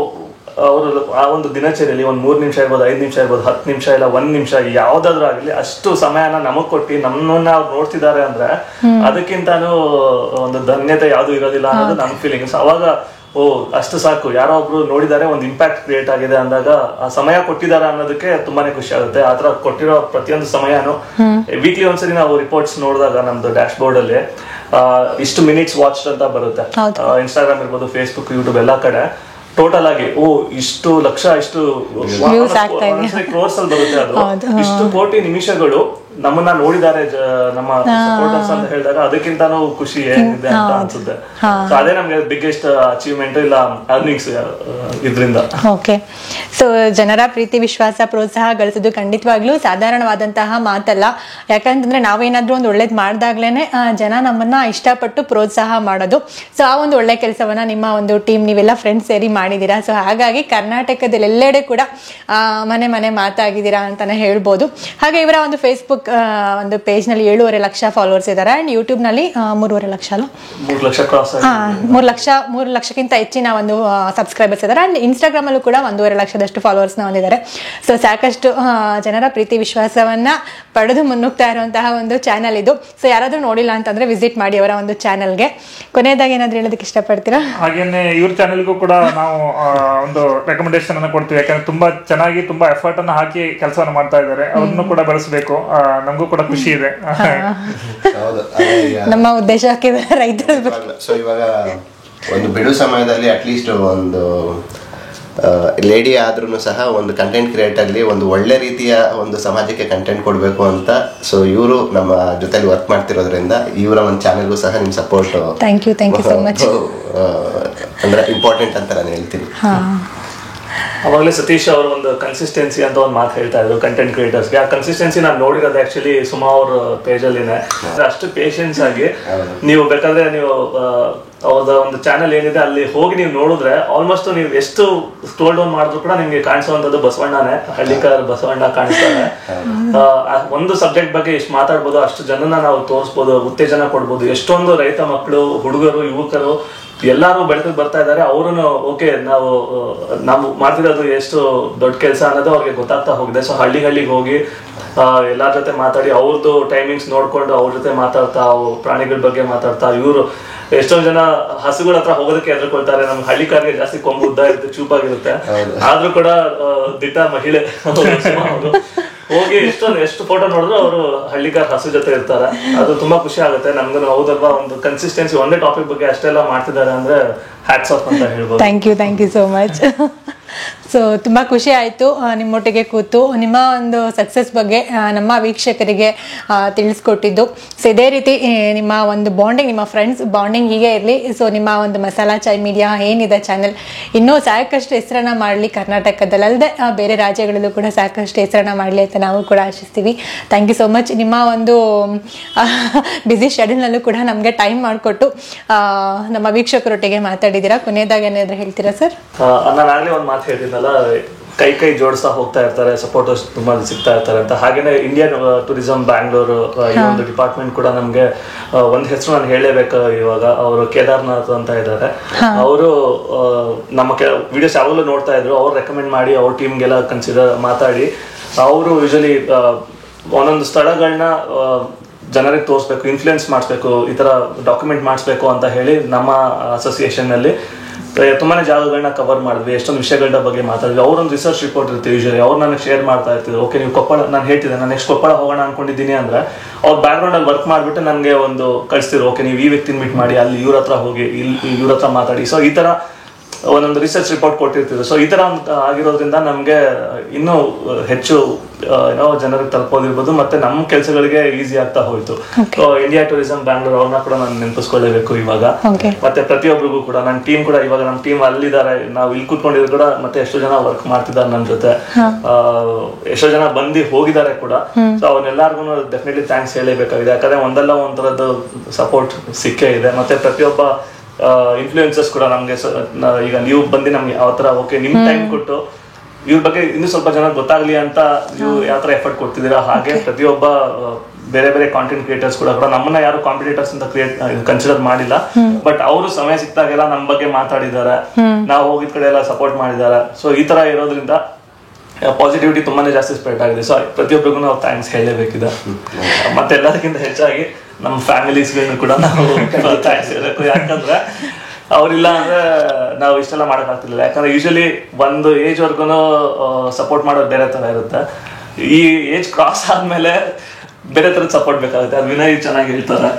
ಆ ಒಂದು ದಿನಚರಿಯಲ್ಲಿ ಒಂದ್ 3 ನಿಮಿಷ ಇರ್ಬೋದು, 5 ನಿಮಿಷ ಇರ್ಬೋದು, 10 ನಿಮಿಷ ಇಲ್ಲ 1 ನಿಮಿಷ ಯಾವ್ದಾದ್ರು ಆಗ್ಲಿ ಅಷ್ಟು ಸಮಯನ ನಮಗ್ ಕೊಟ್ಟು ನಮ್ಮನ್ನ ಅವ್ರು ನೋಡ್ತಿದ್ದಾರೆ ಅಂದ್ರೆ ಅದಕ್ಕಿಂತಾನು ಒಂದು ಧನ್ಯತೆ ಯಾವ್ದು ಇರೋದಿಲ್ಲ ಅನ್ನೋದು ನಮ್ ಫೀಲಿಂಗ್ಸ್. ಅವಾಗ ಅಷ್ಟು ಸಾಕು, ಯಾರೋ ಒಬ್ರು ನೋಡಿದ್ದಾರೆ, ಒಂದು ಇಂಪ್ಯಾಕ್ಟ್ ಕ್ರಿಯೇಟ್ ಆಗಿದೆ ಅಂದಾಗ ಆ ಸಮಯ ಕೊಟ್ಟಿದ್ದಾರೆ ಅನ್ನೋದಕ್ಕೆ ತುಂಬಾನೇ ಖುಷಿ ಆಗುತ್ತೆ. ಆತರ ಕೊಟ್ಟಿರೋ ಪ್ರತಿಯೊಂದು ಸಮಯನು ವೀಕ್ಲಿ ಒಂದ್ಸರಿ ನಾವು ರಿಪೋರ್ಟ್ಸ್ ನೋಡಿದಾಗ ನಮ್ದು ಡ್ಯಾಶ್ ಬೋರ್ಡ್ ಅಲ್ಲಿ ಇಷ್ಟು ಮಿನಿಟ್ಸ್ ವಾಚ್ ಅಂತ ಬರುತ್ತೆ. ಇನ್ಸ್ಟಾಗ್ರಾಮ್ ಇರ್ಬೋದು, ಫೇಸ್ಬುಕ್, ಯೂಟ್ಯೂಬ್ ಎಲ್ಲ ಕಡೆ ಟೋಟಲ್ ಆಗಿ ಇಷ್ಟು ಲಕ್ಷ, ಇಷ್ಟು ಕ್ರೋರ್ಸ್ ಅಲ್ಲಿ ಬರುತ್ತೆ. ಅದು ಇಷ್ಟು ಕೋಟಿ ನಿಮಿಷಗಳು ನಮ್ಮನ್ನ ನೋಡಿದ್ದಾರೆ ನಮ್ಮ ಸಪೋರ್ಟರ್ಸ್ ಅಂತ ಹೇಳಿದಾಗ ಅದಕ್ಕಿಂತಾನು ಖುಷಿ ಏನಿದೆ ಅಂತ ಅನ್ಸುತ್ತೆ. ಸೊ ಅದೇ ನಮ್ಗೆ ಬಿಗ್ಗೆಸ್ಟ್ ಅಚೀವ್ಮೆಂಟ್ ಇಲ್ಲ ಅರ್ನಿಂಗ್ಸ್ ಇದ್ರಿಂದ. ಓಕೆ. ಸೊ ಜನರ ಪ್ರೀತಿ, ವಿಶ್ವಾಸ, ಪ್ರೋತ್ಸಾಹ ಗಳಿಸೋದು ಖಂಡಿತವಾಗ್ಲೂ ಸಾಧಾರಣವಾದಂತಹ ಮಾತಲ್ಲ. ಯಾಕಂತಂದ್ರೆ ನಾವೇನಾದ್ರೂ ಒಂದು ಒಳ್ಳೇದ್ ಮಾಡ್ದಾಗ್ಲೇನೆ ಜನ ನಮ್ಮನ್ನ ಇಷ್ಟಪಟ್ಟು ಪ್ರೋತ್ಸಾಹ ಮಾಡೋದು. ಸೊ ಆ ಒಂದು ಒಳ್ಳೆ ಕೆಲಸವನ್ನ ನಿಮ್ಮ ಒಂದು ಟೀಮ್, ನೀವೆಲ್ಲ ಫ್ರೆಂಡ್ಸ್ ಸೇರಿ ಮಾಡಿದೀರಾ. ಸೊ ಹಾಗಾಗಿ ಕರ್ನಾಟಕದಲ್ಲಿ ಎಲ್ಲೆಡೆ ಕೂಡ ಮನೆ ಮನೆ ಮಾತಾಗಿದ್ದೀರಾ ಅಂತಾನೆ ಹೇಳ್ಬೋದು. ಹಾಗೆ ಇವರ ಒಂದು ಫೇಸ್ಬುಕ್ ಒಂದು ಪೇಜ್ ನಲ್ಲಿ 7.5 ಲಕ್ಷ ಫಾಲೋವರ್ಸ್ ಇದ್ದಾರೆ. ಅಂಡ್ ಯೂಟ್ಯೂಬ್ ನಲ್ಲಿ 3.5 ಲಕ್ಷ ಅಲ್ಲ, 3 ಲಕ್ಷಕ್ಕಿಂತ ಹೆಚ್ಚಿನ ಒಂದು ಸಬ್ಸ್ಕ್ರೈಬರ್ಸ್ ಇದ್ದಾರೆ. ಅಂಡ್ ಇನ್ಸ್ಟಾಗ್ರಾಮ್ ಅಲ್ಲೂ ಕೂಡ 1.5 ಲಕ್ಷದಷ್ಟು ಫಾಲೋವರ್ಸ್ ನ ಹೊಂದಿದ್ದಾರೆ. ಸೊ ಸಾಕಷ್ಟು ಜನರ ಪ್ರೀತಿ ವಿಶ್ವಾಸವನ್ನ ಪಡೆದು ಮುನ್ನುಗ್ತಾ ಇರುವಂತಹ ಒಂದು ಚಾನಲ್ ಇದು. ಸೊ ಯಾರಾದ್ರೂ ನೋಡಿಲ್ಲ ಅಂತಂದ್ರೆ ವಿಸಿಟ್ ಮಾಡಿ ಅವರ ಒಂದು ಚಾನಲ್ಗೆ. ಕೊನೆಯದಾಗಿ ಏನಾದ್ರು ಹೇಳೋದಕ್ಕೆ ಇಷ್ಟಪಡ್ತೀರಾ? ಹಾಗೇನೆ ಇವ್ರ ಚಾನಲ್ಗೂ ಕೂಡ ನಾವು ಒಂದು ರೆಕಮೆಂಡೇಶನ್ ಅನ್ನು ಕೊಡ್ತೀವಿ. ಯಾಕಂದ್ರೆ ತುಂಬಾ ಚೆನ್ನಾಗಿ, ತುಂಬಾ ಎಫರ್ಟ್ ಅನ್ನು ಹಾಕಿ ಕೆಲಸವನ್ನು ಮಾಡ್ತಾ ಇದ್ದಾರೆ. ಅವ್ರನ್ನು ಕೂಡ ಬೆಳೆಸಬೇಕು, ನಮಗೂ ಕೂಡ ಖುಷಿ ಇದೆ. ನಮ್ಮ ಉದ್ದೇಶ ರೈತರು. ಸೊ ಇವಾಗ ಒಂದು ಬಿಡು ಸಮಯದಲ್ಲಿ ಅಟ್ಲೀಸ್ಟ್ ಒಂದು ಲೇಡಿ ಆದ್ರೂ ಸಹ ಒಂದು ಕಂಟೆಂಟ್ ಕ್ರಿಯೇಟರ್ಲಿ ಒಂದು ಒಳ್ಳೆ ರೀತಿಯ ಒಂದು ಸಮಾಜಕ್ಕೆ ಕಂಟೆಂಟ್ ಕೊಡಬೇಕು ಅಂತ. ಸೊ ಇವರು ನಮ್ಮ ಜೊತೆಲಿ ವರ್ಕ್ ಮಾಡ್ತಿರೋದ್ರಿಂದ ಇವರ ಒಂದು ಚಾನೆಲ್ಗೂ ಸಹ ನಿಮ್ಮ support thank you so much ಅಂದ್ರೆ ಇಂಪಾರ್ಟೆಂಟ್ ಅಂತ ನಾನು ಹೇಳ್ತೀನಿ. ಅವಾಗಲೇ ಸತೀಶ್ ಅವರು ಒಂದು ಕನ್ಸಿಸ್ಟೆನ್ಸಿ ಅಂತ ಒಂದು ಮಾತು ಹೇಳ್ತಾ ಇದ್ರು ಕಂಟೆಂಟ್ ಕ್ರಿಯೇಟರ್ಸ್ಗೆ. ಆ ಕನ್ಸಿಸ್ಟೆನ್ಸಿ ನಾನು ನೋಡಿರೋದು ಆಕ್ಚುಲಿ ಸುಮಾ ಅವ್ರ ಪೇಜಲ್ಲಿನೇ. ಅಷ್ಟು ಪೇಷನ್ಸ್ ಆಗಿ ನೀವು ಬೇಕಾದ್ರೆ ನೀವು ಅವ್ರದ ಒಂದು ಚಾನೆಲ್ ಏನಿದೆ ಅಲ್ಲಿ ಹೋಗಿ ನೀವು ನೋಡಿದ್ರೆ ಆಲ್ಮೋಸ್ಟ್ ನೀವು ಎಷ್ಟು ಸ್ಕ್ರೋಲ್ ಡೌನ್ ಮಾಡಿದ್ರು ಕೂಡ ನಿಮ್ಗೆ ಕಾಣಿಸುವಂತದ್ದು ಬಸವಣ್ಣನೇ, ಹಳ್ಳಿಕಾರ್ ಬಸವಣ್ಣ ಕಾಣಿಸ್ತಾರೆ. ಒಂದು ಸಬ್ಜೆಕ್ಟ್ ಬಗ್ಗೆ ಎಷ್ಟು ಮಾತಾಡ್ಬೋದು, ಅಷ್ಟು ಜನನ ನಾವು ತೋರಿಸ್ಬೋದು, ಉತ್ತೇಜನ ಕೊಡ್ಬೋದು. ಎಷ್ಟೊಂದು ರೈತ ಮಕ್ಕಳು, ಹುಡುಗರು, ಯುವಕರು ಎಲ್ಲಾರು ಬೆಳೆದು ಬರ್ತಾ ಇದ್ದಾರೆ. ಅವ್ರನ್ನು ಓಕೆ ನಾವು ಮಾಡ್ತಿರೋದು ಎಷ್ಟು ದೊಡ್ಡ ಕೆಲಸ ಅನ್ನೋದು ಅವ್ರಿಗೆ ಗೊತ್ತಾಗ್ತಾ ಹೋಗಿದೆ. ಸೊ ಹಳ್ಳಿಗೆ ಹೋಗಿ ಎಲ್ಲಾರ ಜೊತೆ ಮಾತಾಡಿ ಅವ್ರದ್ದು ಟೈಮಿಂಗ್ಸ್ ನೋಡ್ಕೊಂಡು ಅವ್ರ ಜೊತೆ ಮಾತಾಡ್ತಾ, ಪ್ರಾಣಿಗಳ ಬಗ್ಗೆ ಮಾತಾಡ್ತಾ, ಇವರು ಎಷ್ಟೊಂದು ಜನ ಹಸುಗಳ ಹತ್ರ ಹೋಗೋದಕ್ಕೆ ಹೆದರ್ಕೊಳ್ತಾರೆ. ನಮ್ಗೆ ಹಳ್ಳಿಕಾರ್ಗೆ ಜಾಸ್ತಿ ಕೊಂಬು ಉದ್ದ ಇರುತ್ತೆ, ಚೂಪಾಗಿರುತ್ತೆ. ಆದ್ರೂ ಕೂಡ ದಿಟ್ಟ ಮಹಿಳೆ ಅವರು ಹೋಗಿ ಎಷ್ಟು ಫೋಟೋ ನೋಡಿದ್ರು ಅವರು ಹಳ್ಳಿಕಾರ್ ಹಸು ಜೊತೆ ಇರ್ತಾರೆ. ಅದು ತುಂಬಾ ಖುಷಿ ಆಗುತ್ತೆ ನಮ್ಗೂ. ಹೌದಲ್ವಾ, ಒಂದು ಕನ್ಸಿಸ್ಟೆನ್ಸಿ ಒಂದೇ ಟಾಪಿಕ್ ಬಗ್ಗೆ ಅಷ್ಟೆಲ್ಲ ಮಾಡ್ತಿದ್ದಾರೆ ಅಂದ್ರೆ ಹ್ಯಾಟ್ಸ್ ಆಫ್ ಅಂತ ಹೇಳ್ಬೋದು. Thank you so much. So ತುಂಬ ಖುಷಿ ಆಯಿತು ನಿಮ್ಮೊಟ್ಟಿಗೆ ಕೂತು ನಿಮ್ಮ ಒಂದು ಸಕ್ಸಸ್ ಬಗ್ಗೆ ನಮ್ಮ ವೀಕ್ಷಕರಿಗೆ ತಿಳಿಸ್ಕೊಟ್ಟಿದ್ದು. ಸೊ ಇದೇ ರೀತಿ ನಿಮ್ಮ ಒಂದು ಬಾಂಡಿಂಗ್, ನಿಮ್ಮ ಫ್ರೆಂಡ್ಸ್ ಬಾಂಡಿಂಗ್ ಹೀಗೆ ಇರಲಿ. ಸೊ ನಿಮ್ಮ ಒಂದು ಮಸಾಲಾ ಚಾಯ್ ಮೀಡಿಯಾ ಏನಿದೆ ಚಾನೆಲ್ ಇನ್ನೂ ಸಾಕಷ್ಟು ಹೆಸರನ್ನ ಮಾಡಲಿ, ಕರ್ನಾಟಕದಲ್ಲದೆ ಬೇರೆ ರಾಜ್ಯಗಳಲ್ಲೂ ಕೂಡ ಸಾಕಷ್ಟು ಹೆಸರನ್ನ ಮಾಡಲಿ ಅಂತ ನಾವು ಕೂಡ ಆಶಿಸ್ತೀವಿ. Thank you so much. ನಿಮ್ಮ ಒಂದು ಬ್ಯುಸಿ ಶೆಡ್ಯೂಲ್ನಲ್ಲೂ ಕೂಡ ನಮಗೆ ಟೈಮ್ ಮಾಡಿಕೊಟ್ಟು ನಮ್ಮ ವೀಕ್ಷಕರೊಟ್ಟಿಗೆ ಮಾತಾಡಿದ್ದೀರಾ. ಕೊನೆಯದಾಗ ಏನಾದರೂ ಹೇಳ್ತೀರಾ ಸರ್? ನಾನು ಆಗಲೇ ಒಂದು ಮಾತು ಹೇಳಿದ್ನಲ್ಲ, ಕೈ ಜೋಡಿಸ್ತಾ ಹೋಗ್ತಾ ಇರ್ತಾರೆ, ಸಪೋರ್ಟರ್ಸ್ ತುಂಬಾ ಸಿಗ್ತಾ ಇರ್ತಾರೆ ಅಂತ. ಹಾಗೇನೆ ಇಂಡಿಯನ್ ಟೂರಿಸಂ ಬ್ಯಾಂಗ್ಳೂರು ಈ ಒಂದು ಡಿಪಾರ್ಟ್ಮೆಂಟ್ ಕೂಡ ನಮ್ಗೆ ಒಂದ್ ಹೆಸರು ನಾನು ಹೇಳಲೇಬೇಕು ಇವಾಗ. ಅವರು ಕೇದಾರ್ನಾಥ್ ಅಂತ ಇದ್ದಾರೆ. ಅವರು ನಮ್ಮ ವಿಡಿಯೋಸ್ ಯಾವಾಗಲೂ ನೋಡ್ತಾ ಇದ್ರು. ಅವ್ರು ರೆಕಮೆಂಡ್ ಮಾಡಿ ಅವ್ರ ಟೀಮ್ಗೆಲ್ಲ ಕನ್ಸಿಡರ್ ಮಾತಾಡಿ ಅವರು ಯೂಶಲಿ ಒಂದೊಂದು ಸ್ಥಳಗಳನ್ನ ಜನರಿಗೆ ತೋರಿಸ್ಬೇಕು, ಇನ್ಫ್ಲೂಯೆನ್ಸ್ ಮಾಡಿಸ್ಬೇಕು, ಈ ತರ ಡಾಕ್ಯುಮೆಂಟ್ ಮಾಡಿಸ್ಬೇಕು ಅಂತ ಹೇಳಿ ನಮ್ಮ ಅಸೋಸಿಯೇಷನ್ ನಲ್ಲಿ ತುಂಬಾನೇ ಜಾಗಗಳನ್ನ ಕವರ್ ಮಾಡಿದ್ವಿ, ಎಷ್ಟೊಂದು ವಿಷಯಗಳ ಬಗ್ಗೆ ಮಾತಾಡಿದ್ವಿ. ಅವ್ರೊಂದು ರಿಸರ್ಚ್ ರಿಪೋರ್ಟ್ ಇರುತ್ತೆ ಯೂಶಲಿ, ಅವ್ರು ನನಗೆ ಶೇರ್ ಮಾಡ್ತಾ ಇರ್ತಿದ್ರು. ಓಕೆ ನೀವು ಕೊಪ್ಪಳ, ನಾನು ಹೇಳ್ತಿದ್ದೆ ನಾನು ನೆಕ್ಸ್ಟ್ ಕೊಪ್ಪಳ ಹೋಗೋಣ ಅನ್ಕೊಂಡಿದ್ದೀನಿ ಅಂದ್ರೆ ಅವ್ರ ಬ್ಯಾಕ್ಗ್ರೌಂಡ್ ಅಲ್ಲಿ ವರ್ಕ್ ಮಾಡ್ಬಿಟ್ಟು ನನಗೆ ಒಂದು ಕಳಿಸ್ತಿದ್ರು. ಓಕೆ ನೀವು ಈ ವ್ಯಕ್ತಿನ ಮೀಟ್ ಮಾಡಿ, ಅಲ್ಲಿ ಇವ್ರ ಹತ್ರ ಹೋಗಿ, ಇಲ್ಲಿ ಇವ್ರ ಹತ್ರ ಮಾತಾಡಿ. ಸೊ ಈ ತರ ಒಂದೊಂದು ರಿಸರ್ಚ್ ರಿಪೋರ್ಟ್ ಕೊಟ್ಟಿರ್ತಿದ್ರು. ಸೊ ಈ ತರ ಆಗಿರೋದ್ರಿಂದ ನಮ್ಗೆ ಇನ್ನೂ ಹೆಚ್ಚು ಏನೋ ಜನರಿಗೆ ತಲುಪೋದಿರ್ಬೋದು, ಮತ್ತೆ ನಮ್ಮ ಕೆಲಸಗಳಿಗೆ ಈಸಿ ಆಗ್ತಾ ಹೋಯ್ತು. ಸೊ ಇಂಡಿಯಾ ಟೂರಿಸಂ ಬ್ಯಾಂಗ್ಳೂರ್ ಅವ್ರನ್ನ ಕೂಡ ನಾನು ನೆನಪಿಸ್ಕೊಳ್ಳೇಬೇಕು ಇವಾಗ. ಮತ್ತೆ ಪ್ರತಿಯೊಬ್ಬರಿಗೂ ಕೂಡ ನನ್ನ ಟೀಮ್ ಕೂಡ, ಇವಾಗ ನಮ್ಮ ಟೀಮ್ ಅಲ್ಲಿದ್ದಾರೆ, ನಾವು ಇಲ್ಲಿ ಕೂತ್ಕೊಂಡಿದ್ರು ಕೂಡ ಮತ್ತೆ ಎಷ್ಟೋ ಜನ ವರ್ಕ್ ಮಾಡ್ತಿದ್ದಾರೆ ನನ್ನ ಜೊತೆ, ಎಷ್ಟೋ ಜನ ಬಂದು ಹೋಗಿದ್ದಾರೆ ಕೂಡ. ಸೊ ಅವನ್ನೆಲ್ಲರಿಗೂ ಡೆಫಿನೆಟ್ಲಿ ಥ್ಯಾಂಕ್ಸ್ ಹೇಳಲೇಬೇಕಾಗಿದೆ. ಯಾಕಂದ್ರೆ ಒಂದಲ್ಲ ಒಂಥರದ್ದು ಸಪೋರ್ಟ್ ಸಿಕ್ಕೇ ಇದೆ. ಮತ್ತೆ ಪ್ರತಿಯೊಬ್ಬ ಇನ್ಫ್ಲೂಯೆನ್ಸರ್ಸ್ ಕೂಡ ನಮ್ಗೆ, ಈಗ ನೀವು ಬಂದು ನಮ್ಗೆ ಯಾವ ತರ ಓಕೆ ನಿಮ್ ಟೈಮ್ ಕೊಟ್ಟು ಇವ್ರ ಬಗ್ಗೆ ಇನ್ನೂ ಸ್ವಲ್ಪ ಜನ ಗೊತ್ತಾಗ್ಲಿ ಅಂತ ನೀವು ಯಾವ ತರ ಎಫರ್ಟ್ ಕೊಡ್ತಿದ್ದೀರಾ, ಹಾಗೆ ಪ್ರತಿಯೊಬ್ಬ ಬೇರೆ ಬೇರೆ ಕಾಂಟೆಂಟ್ ಕ್ರಿಯೇಟರ್ಸ್ ಕೂಡ ನಮ್ಮನ್ನ ಯಾರು ಕಾಂಪಿಟೇಟರ್ಸ್ ಅಂತ ಕನ್ಸಿಡರ್ ಮಾಡಿಲ್ಲ, ಬಟ್ ಅವರು ಸಮಯ ಸಿಕ್ತಾಗೆಲ್ಲ ನಮ್ಮ ಬಗ್ಗೆ ಮಾತಾಡಿದ್ದಾರೆ, ನಾವು ಹೋಗಿದ ಕಡೆ ಎಲ್ಲ ಸಪೋರ್ಟ್ ಮಾಡಿದ್ದಾರೆ. ಸೊ ಈ ತರ ಇರೋದ್ರಿಂದ ಪಾಸಿಟಿವಿಟಿ ತುಂಬಾನೇ ಜಾಸ್ತಿ ಸ್ಪ್ರೆಡ್ ಆಗಿದೆ. ಸೊ ಪ್ರತಿಯೊಬ್ಬರಿಗೂ ನಾವು ಥ್ಯಾಂಕ್ಸ್ ಹೇಳಲೇಬೇಕಿದೆ. ಮತ್ತೆ ಎಲ್ಲದಕ್ಕಿಂತ ಹೆಚ್ಚಾಗಿ ನಮ್ಮ ಫ್ಯಾಮಿಲೀಸ್ಗಳನ್ನು ಕೂಡ ನಾವು ಥ್ಯಾಂಕ್ಸ್ ಹೇಳಬೇಕು. ಯಾಕಂದ್ರೆ ಅವ್ರಿಲ್ಲ ಅಂದ್ರೆ ನಾವು ಇಷ್ಟೆಲ್ಲ ಮಾಡೋಕ್ಕಾಗ್ತಿರ್ಲಿಲ್ಲ. ಯಾಕಂದ್ರೆ ಯೂಶಲಿ ಒಂದು ಏಜ್ ವರ್ಗು ಸಪೋರ್ಟ್ ಮಾಡೋದು ಬೇರೆ ತರ ಇರುತ್ತೆ. ಈ ಏಜ್ ಕ್ರಾಸ್ ಆದ್ಮೇಲೆ ಬೇರೆ ತರದ ಸಪೋರ್ಟ್ ಬೇಕಾಗುತ್ತೆ. ಅದು ವಿನಯ್ ಚೆನ್ನಾಗಿ ಹೇಳ್ತಾರೆ.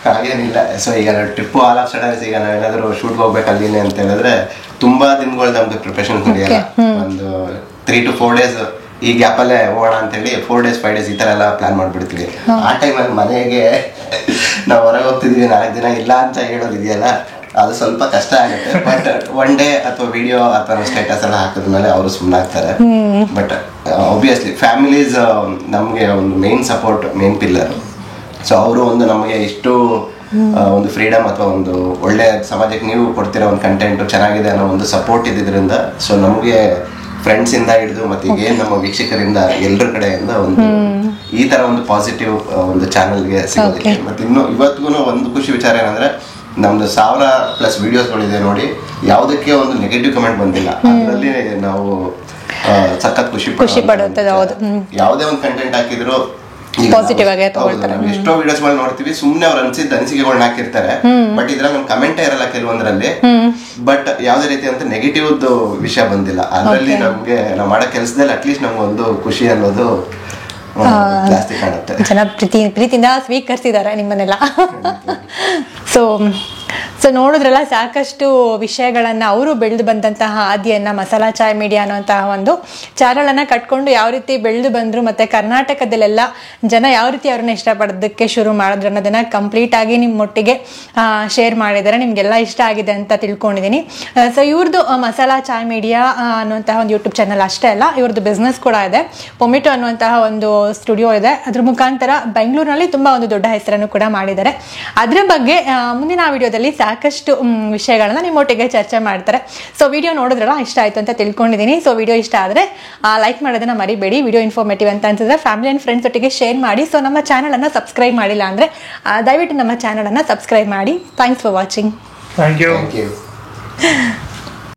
ಹಾಗೇನಿಲ್ಲ. ಸೊ ಈಗ ಟ್ರಿಪ್ ಆಲ್ ಆಫ್ ಸಡನ್ಸ್ ಈಗ ನಾವೇನಾದ್ರು ಶೂಟ್ಗೆ ಹೋಗ್ಬೇಕು ಅಲ್ಲಿನೇ ಅಂತ ಹೇಳಿದ್ರೆ ತುಂಬಾ ದಿನಗಳು ನಮ್ದು ಪ್ರಿಪರೇಷನ್ ನಡೆಯಲ್ಲ. ಒಂದು 3 to 4 days ಈ ಗ್ಯಾಪಲ್ಲೇ ಹೋಗೋಣ ಅಂತ ಹೇಳಿ 4 days 5 days ಈ ತರ ಎಲ್ಲ ಪ್ಲಾನ್ ಮಾಡ್ಬಿಡ್ತೀವಿ. ಆ ಟೈಮಲ್ಲಿ ಮನೆಗೆ ನಾವು ಹೊರಗೆ ಹೋಗ್ತಿದ್ವಿ 4 ದಿನ ಇಲ್ಲ ಅಂತ ಹೇಳೋದಿದೆಯಲ್ಲ, ಅದು ಸ್ವಲ್ಪ ಕಷ್ಟ ಆಗುತ್ತೆ. ಬಟ್ ಒನ್ ಡೇ ಅಥವಾ ವಿಡಿಯೋ ಅಥವಾ ಸ್ಟೇಟಸ್ ಎಲ್ಲ ಹಾಕಿದ್ಮೇಲೆ ಅವರು ಸುಮ್ಮನಾಗ್ತಾರೆ. ಬಟ್ ಆಬ್ವಿಯಸ್ಲಿ ಫ್ಯಾಮಿಲೀಸ್ ನಮಗೆ ಒಂದು main support, main pillar. So ಅವರು ಒಂದು ನಮಗೆ ಇಷ್ಟು ಒಂದು ಫ್ರೀಡಮ್ ಅಥವಾ ಒಂದು ಒಳ್ಳೆ ಸಮಾಜಕ್ಕೆ ನೀವು ಕೊಡ್ತಿರೋ ಒಂದು ಕಂಟೆಂಟ್ ಚೆನ್ನಾಗಿದೆ ಅನ್ನೋ ಒಂದು ಸಪೋರ್ಟ್ ಇದ್ದಿದ್ರಿಂದ ಸೊ ನಮಗೆ ಫ್ರೆಂಡ್ಸ್ ಇಂದ ಹಿಡಿದು ಮತ್ತೆ ಈಗ ನಮ್ಮ ವೀಕ್ಷಕರಿಂದ ಎಲ್ಲರ ಕಡೆಯಿಂದ ಒಂದು ಈ ತರ ಒಂದು ಪಾಸಿಟಿವ್ ಒಂದು ಚಾನೆಲ್ಗೆ ಸಿಗೋದಕ್ಕೆ. ಮತ್ತೆ ಇನ್ನು ಇವತ್ತಿಗೂ ಒಂದು ಖುಷಿ ವಿಚಾರ ಏನಂದ್ರೆ ನಮ್ದು 1000+ ವಿಡಿಯೋಸ್ಗಳಿದೆ ನೋಡಿ, ಯಾವುದಕ್ಕೆ ಒಂದು ನೆಗೆಟಿವ್ ಕಮೆಂಟ್ ಬಂದಿಲ್ಲ. ಅದರಲ್ಲಿ ನಾವು ಸಖತ್ ಖುಷಿ ಪಡುತ್ತದೆ. ಯಾವುದೇ ಒಂದು ಕಂಟೆಂಟ್ ಹಾಕಿದ್ರು ಪಾಸಿಟಿವ್ ಆಗಿ ತಗೊಳ್ತಾರೆ. ಎಷ್ಟೋ ವಿಡಿಯೋಸ್ ನೋಡ್ತೀವಿ, ಸುಮ್ನೆ ಅವ್ರು ಅನ್ಸಿದ ಅನಿಸಿಕೆಗಳನ್ನ ಹಾಕಿರ್ತಾರೆ, ಬಟ್ ಇದ್ರಲ್ಲಿ ನಮ್ ಕಮೆಂಟೇ ಇರಲ್ಲ ಕೆಲವೊಂದ್ರಲ್ಲಿ. ಬಟ್ ಯಾವ್ದೇ ರೀತಿ ಅಂತ ನೆಗೆಟಿವ್ ವಿಷಯ ಬಂದಿಲ್ಲ. ಅದರಲ್ಲಿ ನಮ್ಗೆ ನಾವು ಮಾಡೋ ಕೆಲಸದಲ್ಲಿ ಅಟ್ಲೀಸ್ಟ್ ನಮ್ಗೆ ಒಂದು ಖುಷಿ ಅನ್ನೋದು ಜಾಸ್ತಿ ಕಾಣುತ್ತೆ. ಜನ ಪ್ರೀತಿಯಿಂದ ಸ್ವೀಕರಿಸಿದ್ದಾರೆ ನಿಮ್ಮನ್ನೆಲ್ಲ. ಸೊ ನೋಡಿದ್ರಲ್ಲ, ಸಾಕಷ್ಟು ವಿಷಯಗಳನ್ನ ಅವರು ಬೆಳೆದು ಬಂದಂತಹ ಹಾದಿಯನ್ನ ಮಸಾಲಾ ಚಾಯ್ ಮೀಡಿಯಾ ಅನ್ನುವಂತಹ ಒಂದು ಚಾನಲನ್ನು ಕಟ್ಕೊಂಡು ಯಾವ ರೀತಿ ಬೆಳೆದು ಬಂದ್ರು, ಮತ್ತೆ ಕರ್ನಾಟಕದಲ್ಲೆಲ್ಲ ಜನ ಯಾವ ರೀತಿ ಅವ್ರನ್ನ ಇಷ್ಟಪಡೋದಕ್ಕೆ ಶುರು ಮಾಡಿದ್ರು ಅನ್ನೋದನ್ನ ಕಂಪ್ಲೀಟ್ ಆಗಿ ನಿಮ್ಮೊಟ್ಟಿಗೆ ಶೇರ್ ಮಾಡಿದ್ದಾರೆ. ನಿಮ್ಗೆಲ್ಲ ಇಷ್ಟ ಆಗಿದೆ ಅಂತ ತಿಳ್ಕೊಂಡಿದ್ದೀನಿ. ಸೊ ಇವ್ರದ್ದು ಮಸಾಲಾ ಚಾಯ್ ಮೀಡಿಯಾ ಅನ್ನುವಂತಹ ಒಂದು ಯೂಟ್ಯೂಬ್ ಚಾನಲ್ ಅಷ್ಟೇ ಅಲ್ಲ, ಇವ್ರದ್ದು ಬಿಸ್ನೆಸ್ ಕೂಡ ಇದೆ. ಪೊಮಿಟೋ ಅನ್ನುವಂತಹ ಒಂದು ಸ್ಟುಡಿಯೋ ಇದೆ. ಅದ್ರ ಮುಖಾಂತರ ಬೆಂಗಳೂರಿನಲ್ಲಿ ತುಂಬಾ ಒಂದು ದೊಡ್ಡ ಹೆಸರನ್ನು ಕೂಡ ಮಾಡಿದ್ದಾರೆ. ಅದ್ರ ಬಗ್ಗೆ ಮುಂದಿನ ವಿಡಿಯೋದಲ್ಲಿ ಸಾಕಷ್ಟು ವಿಷಯಗಳನ್ನ ನಿಮ್ಮೊಟ್ಟಿಗೆ ಚರ್ಚೆ ಮಾಡ್ತಾರೆ. ಸೊ ವಿಡಿಯೋ ನೋಡಿದ್ರಲ್ಲ, ಇಷ್ಟ ಆಯ್ತು ಅಂತ ತಿಳ್ಕೊಂಡಿದ್ದೀನಿ. ಸೊ ವಿಡಿಯೋ ಇಷ್ಟ ಆದರೆ ಲೈಕ್ ಮಾಡೋದನ್ನ ಮರಿಬೇಡಿ. ವಿಡಿಯೋ ಇನ್ಫಾರ್ಮೇಟಿವ್ ಅಂತ ಅನ್ಸಿದ್ರೆ ಫ್ಯಾಮಿಲಿ ಆ್ಯಂಡ್ ಫ್ರೆಂಡ್ಸ್ ಒಟ್ಟಿಗೆ ಶೇರ್ ಮಾಡಿ. ಸೊ ನಮ್ಮ ಚಾನಲನ್ನು ಸಬ್ಸ್ಕ್ರೈಬ್ ಮಾಡಿಲ್ಲ ಅಂದರೆ ದಯವಿಟ್ಟು ನಮ್ಮ ಚಾನಲನ್ನು ಸಬ್ಸ್ಕ್ರೈಬ್ ಮಾಡಿ. Thanks for watching. Thank you.